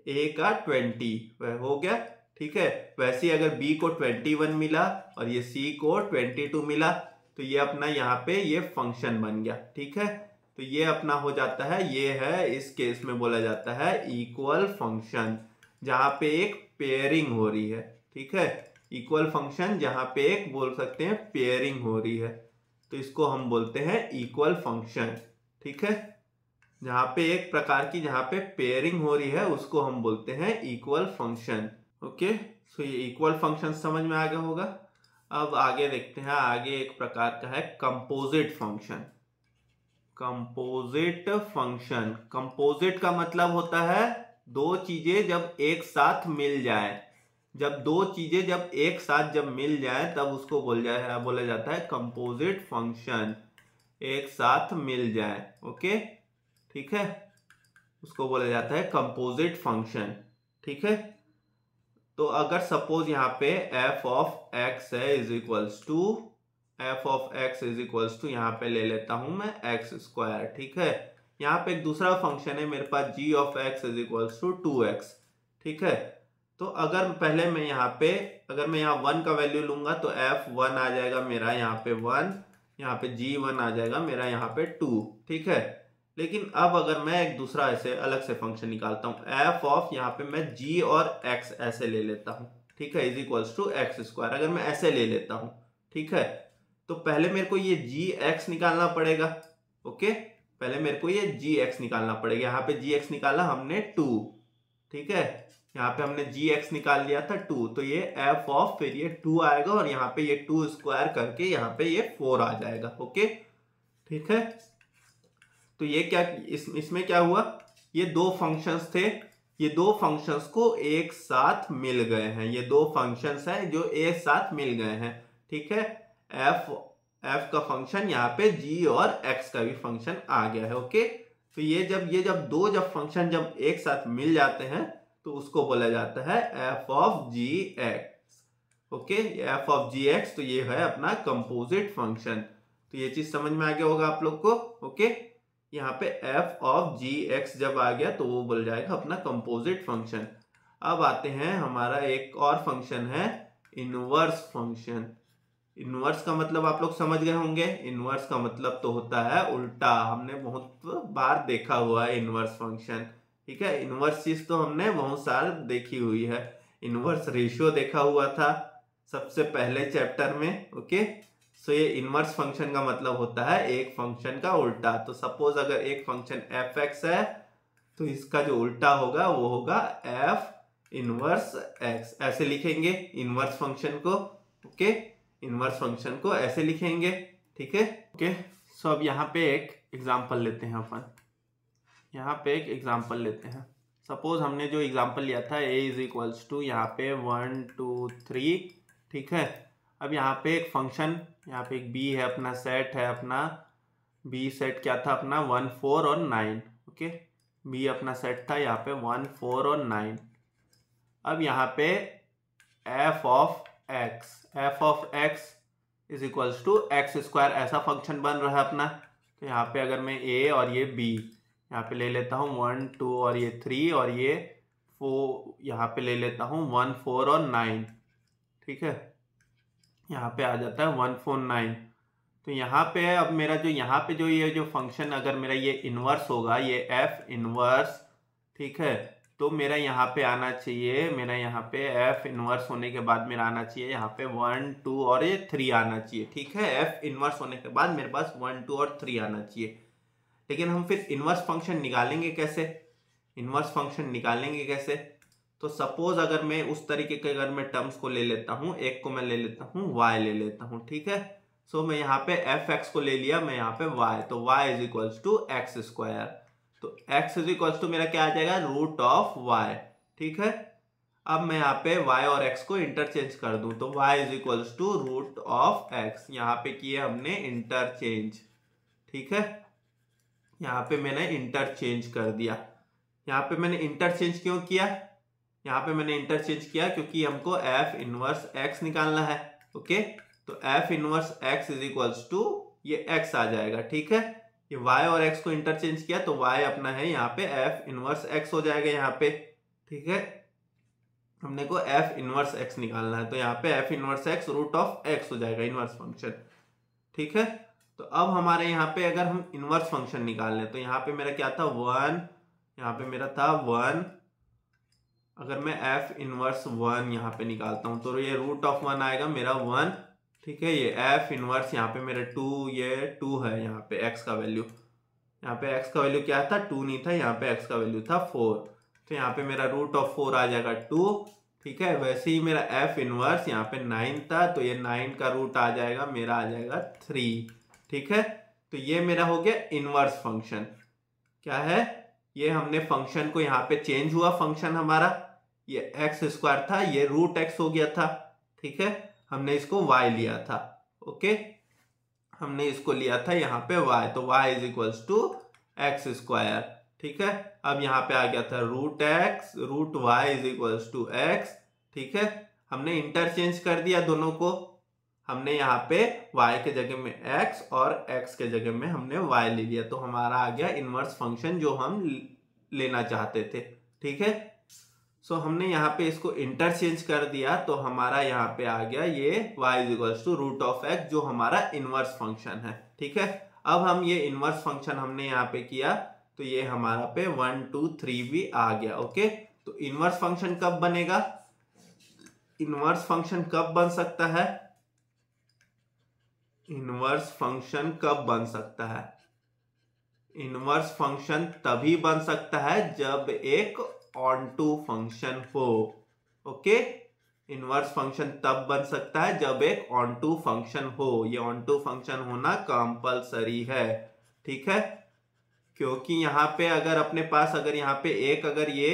A का 20 हो गया। ठीक है, वैसे अगर B को 21 मिला और ये C को 22 मिला, तो ये अपना यहाँ पे ये फंक्शन बन गया। ठीक है, तो ये अपना हो जाता है, ये है इस केस में बोला जाता है इक्वल फंक्शन, जहां पे एक पेयरिंग हो रही है। ठीक है, इक्वल फंक्शन जहां पे एक बोल सकते हैं पेयरिंग हो रही है, तो इसको हम बोलते हैं इक्वल फंक्शन। ठीक है, जहां पे एक प्रकार की जहां पे पेयरिंग हो रही है उसको हम बोलते हैं इक्वल फंक्शन। ओके, सो ये इक्वल फंक्शन समझ में आ गया होगा। अब आगे देखते हैं, आगे एक प्रकार का है composite function. Composite function, composite का मतलब होता है दो चीजें जब एक साथ मिल जाए, जब दो चीजें जब एक साथ जब मिल जाए तब उसको बोला जाता है कंपोजिट फंक्शन, एक साथ मिल जाए। ओके, ठीक है, उसको बोला जाता है कंपोजिट फंक्शन। ठीक है, तो अगर सपोज यहाँ पे f ऑफ x है इज इक्वल्स टू यहाँ पे ले लेता हूं मैं x स्क्वायर। ठीक है, यहाँ पे एक दूसरा फंक्शन है मेरे पास g of x is equals to 2x। ठीक है, तो अगर पहले मैं यहाँ पे अगर मैं यहाँ 1 का वैल्यू लूंगा तो f1 आ जाएगा मेरा यहाँ पे 1, यहाँ पे g1 आ जाएगा मेरा यहाँ पे 2। ठीक है, लेकिन अब अगर मैं एक दूसरा ऐसे अलग से फंक्शन निकालता हूँ f ऑफ यहाँ पे मैं g और x ऐसे ले लेता हूँ। ठीक है, is equals to x square अगर मैं ऐसे ले लेता हूँ। ठीक है, तो पहले मेरे को ये gx निकालना पड़ेगा। ओके, पहले मेरे को ये gx निकालना पड़ेगा। यहाँ पे gx निकाला हमने 2। ठीक है, यहाँ पे हमने gx निकाल लिया था 2, तो ये f ऑफ फिर ये 2 आएगा और यहाँ पे ये 2 स्क्वायर करके यहाँ पे ये 4 आ जाएगा। ओके, ठीक है, तो ये क्या इसमें क्या हुआ, ये दो फंक्शंस थे, ये दो फंक्शंस को एक साथ मिल गए हैं, ये दो फंक्शंस हैं जो एक साथ मिल गए हैं। ठीक है, f का फंक्शन यहाँ पे g और x का भी फंक्शन आ गया है। ओके, तो ये जब दो फंक्शन जब एक साथ मिल जाते हैं तो उसको बोला जाता है f of g x. Okay, f of g x, तो ये है अपना कंपोजिट फंक्शन। तो ये चीज समझ में आ गया होगा आप लोग को। ओके, यहाँ पे f ऑफ जी एक्स जब आ गया तो वो बोल जाएगा अपना कंपोजिट फंक्शन। अब आते हैं, हमारा एक और फंक्शन है इनवर्स फंक्शन। इनवर्स का मतलब आप लोग समझ गए होंगे, इनवर्स का मतलब तो होता है उल्टा, हमने बहुत बार देखा हुआ है इनवर्स फंक्शन। ठीक है, इनवर्स चीज तो हमने बहुत सार देखी हुई है, इनवर्स रेशियो देखा हुआ था सबसे पहले चैप्टर में। ओके, सो ये इनवर्स फंक्शन का मतलब होता है एक फंक्शन का उल्टा। तो सपोज अगर एक फंक्शन f(x) है तो इसका जो उल्टा होगा वो होगा f इनवर्स x, ऐसे लिखेंगे इनवर्स फंक्शन को। ओके, इनवर्स फंक्शन को ऐसे लिखेंगे। ठीक है, ओके, सो अब यहाँ पे एक एग्जांपल लेते हैं अपन, यहाँ पे एक एग्जांपल लेते हैं। सपोज हमने जो एग्जांपल लिया था a इज इक्वल्स टू यहाँ पे 1 2 3। ठीक है, अब यहाँ पे एक फंक्शन, यहाँ पे एक b है, अपना सेट है, अपना b सेट क्या था अपना 1 4 और 9। ओके, b अपना सेट था यहाँ पे 1 4 और 9। अब यहाँ पे f of x is equals to x square, ऐसा फंक्शन बन रहा है अपना। तो यहाँ पे अगर मैं a और ये b यहाँ पे ले लेता हूँ 1 2 और ये 3 और ये 4 यहाँ पे ले लेता हूँ 1 4 और 9। ठीक है, यहाँ पे आ जाता है 1 4 9। तो यहाँ पे अब मेरा जो यहाँ पे जो ये जो फंक्शन अगर मेरा ये इनवर्स होगा, ये f इनवर्स, ठीक है, तो मेरा यहाँ पे आना चाहिए, मेरा यहाँ पे f इनवर्स होने के बाद मेरा आना चाहिए यहाँ पे 1 2 और ये 3 आना चाहिए। ठीक है, f इनवर्स होने के बाद मेरे पास 1 2 और 3 आना चाहिए। लेकिन हम फिर इनवर्स फंक्शन निकालेंगे कैसे, इनवर्स फंक्शन निकालेंगे कैसे? तो सपोज अगर मैं उस तरीके के अगर मैं टर्म्स को ले लेता हूँ, एक को मैं ले लेता हूँ y ले लेता हूँ। ठीक है, सो मैं यहाँ पे f(x) को ले लिया, मैं यहाँ पे y, तो y is equals to x square. तो x इज इक्वल्स टू मेरा क्या आ जाएगा, रूट ऑफ y। ठीक है, अब मैं यहाँ पे y और x को इंटरचेंज कर दूं तो y is equals to root of x, यहाँ पे किए हमने इंटरचेंज। ठीक है, यहाँ पे मैंने इंटरचेंज कर दिया। यहाँ पे मैंने इंटरचेंज क्यों किया, यहाँ पे मैंने इंटरचेंज किया क्योंकि हमको f इनवर्स x निकालना है। ओके, तो f inverse x is equals to ये x आ जाएगा। ठीक है, ये y और x को इंटरचेंज किया तो y अपना है यहाँ पे f इनवर्स x हो जाएगा यहाँ पे। ठीक है, हमने को f इनवर्स x निकालना है तो यहाँ पे f inverse x root of x हो जाएगा इनवर्स फंक्शन। ठीक है। तो अब हमारे यहाँ पे अगर हम इनवर्स फंक्शन निकाल लें तो यहाँ पे मेरा क्या था 1, यहाँ पे मेरा था 1। अगर मैं एफ इनवर्स 1 यहाँ पे निकालता हूँ तो ये रूट ऑफ 1 आएगा मेरा 1, ठीक है। ये एफ इनवर्स यहाँ पे मेरा 2, ये 2 है यहाँ पे एक्स का वैल्यू, यहाँ पे एक्स का वैल्यू क्या था 2 नहीं था, यहाँ पे एक्स का वैल्यू था 4, तो यहाँ पे मेरा रूट ऑफ 4 आ जाएगा 2, ठीक है। वैसे ही मेरा एफ इनवर्स यहाँ पे 9 था तो ये 9 का रूट आ जाएगा मेरा आ जाएगा 3, ठीक है। तो ये मेरा हो गया इनवर्स फंक्शन। क्या है ये, हमने फंक्शन को यहाँ पे चेंज हुआ, फंक्शन हमारा ये एक्स स्क्वायर था, ये रूट एक्स हो गया था, ठीक है। हमने इसको y लिया था, ओके, हमने इसको लिया था यहाँ पे y, तो y is equals to x square, ठीक है। अब यहाँ पे आ गया था root x, root y is equals to x, ठीक है। हमने इंटरचेंज कर दिया दोनों को, हमने यहाँ पे y के जगह में x और x के जगह में हमने y ले लिया, तो हमारा आ गया इनवर्स फंक्शन जो हम लेना चाहते थे, ठीक है। सो हमने यहाँ पे इसको इंटरचेंज कर दिया तो हमारा यहाँ पे आ गया ये y is equals to root of x जो हमारा इनवर्स फंक्शन है, ठीक है। अब हम ये इनवर्स फंक्शन हमने यहाँ पे किया तो ये हमारा पे 1 2 3 भी आ गया, ओके। तो इनवर्स फंक्शन कब बनेगा, इनवर्स फंक्शन कब बन सकता है, इनवर्स फंक्शन कब बन सकता है, इनवर्स फंक्शन तभी बन सकता है जब एक ऑन टू फंक्शन हो, ओके। इनवर्स फंक्शन तब बन सकता है जब एक ऑन टू फंक्शन हो, ये ऑन टू फंक्शन होना कंपलसरी है, ठीक है। क्योंकि यहाँ पे अगर अपने पास अगर यहाँ पे एक अगर ये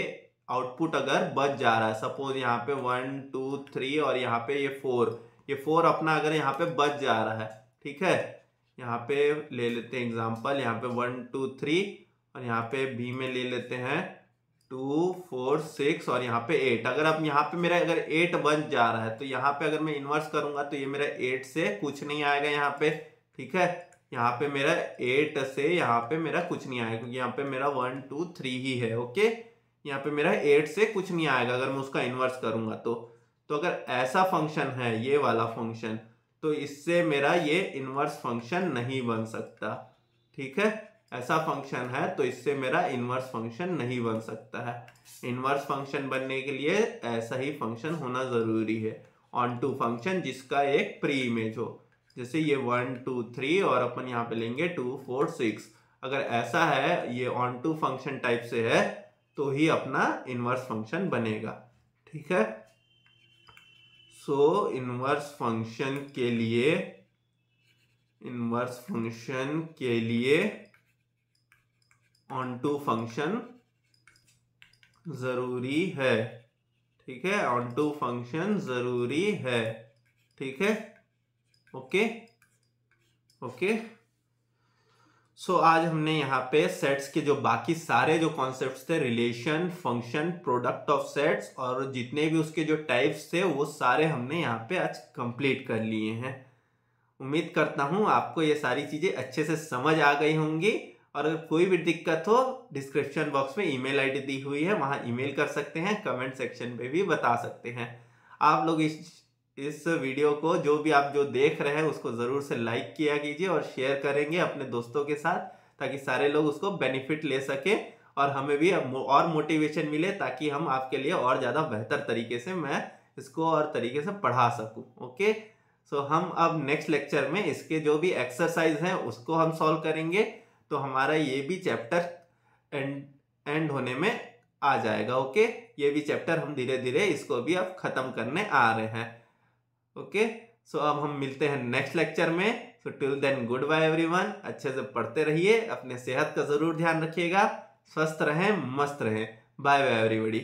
आउटपुट अगर बच जा रहा है, सपोज यहाँ पे 1 2 3 और यहाँ पे ये 4, ये 4 अपना अगर यहाँ पे बच जा रहा है, ठीक है। यहाँ पे ले लेते हैं एग्जांपल, यहाँ पे 1 2 3 और यहाँ पे बी में ले लेते हैं 2 4 6 और यहाँ पे 8। अगर अब यहाँ पे मेरा अगर 8 बन जा रहा है तो यहाँ पे अगर मैं इन्वर्स करूंगा तो ये मेरा 8 से कुछ नहीं आएगा यहाँ पे, ठीक है। यहाँ पे मेरा 8 से यहाँ पे मेरा कुछ नहीं आएगा क्योंकि यहाँ पे मेरा 1 2 3 ही है, ओके। यहाँ पे मेरा 8 से कुछ नहीं आएगा अगर मैं उसका इन्वर्स करूंगा तो अगर ऐसा फंक्शन है ये वाला फंक्शन तो इससे मेरा ये इनवर्स फंक्शन नहीं बन सकता, ठीक है। ऐसा फंक्शन है तो इससे मेरा इनवर्स फंक्शन नहीं बन सकता है। इनवर्स फंक्शन बनने के लिए ऐसा ही फंक्शन होना जरूरी है, ऑन टू फंक्शन जिसका एक प्री इमेज हो, जैसे ये 1 2 3 और अपन यहाँ पे लेंगे 2 4 6। अगर ऐसा है ये ऑन टू फंक्शन टाइप से है तो ही अपना इनवर्स फंक्शन बनेगा, ठीक है। सो इनवर्स फंक्शन के लिए ऑन टू फंक्शन जरूरी है, ठीक है। ऑन टू फंक्शन जरूरी है, ठीक है, ओके ओके। सो आज हमने यहाँ पे सेट्स के जो बाकी सारे जो कॉन्सेप्ट्स थे, relation, function, product of sets और जितने भी उसके जो टाइप्स थे वो सारे हमने यहाँ पे आज कंप्लीट कर लिए हैं। उम्मीद करता हूँ आपको ये सारी चीजें अच्छे से समझ आ गई होंगी और अगर कोई भी दिक्कत हो डिस्क्रिप्शन बॉक्स में ईमेल आईडी दी हुई है, वहां ईमेल कर सकते हैं, कमेंट सेक्शन पे भी बता सकते हैं। आप लोग इस वीडियो को जो भी आप जो देख रहे हैं उसको ज़रूर से लाइक किया कीजिए और शेयर करेंगे अपने दोस्तों के साथ ताकि सारे लोग उसको बेनिफिट ले सके और हमें भी और मोटिवेशन मिले ताकि हम आपके लिए और ज़्यादा बेहतर तरीके से मैं इसको और तरीके से पढ़ा सकूं, ओके। सो हम अब नेक्स्ट लेक्चर में इसके जो भी एक्सरसाइज हैं उसको हम सॉल्व करेंगे तो हमारा ये भी चैप्टर एंड होने में आ जाएगा, ओके। ये भी चैप्टर हम धीरे धीरे इसको भी अब खत्म करने आ रहे हैं, ओके। सो अब हम मिलते हैं नेक्स्ट लेक्चर में। So till then goodbye everyone, अच्छे से पढ़ते रहिए, अपने सेहत का जरूर ध्यान रखिएगा, स्वस्थ रहें, मस्त रहें। Bye bye everybody.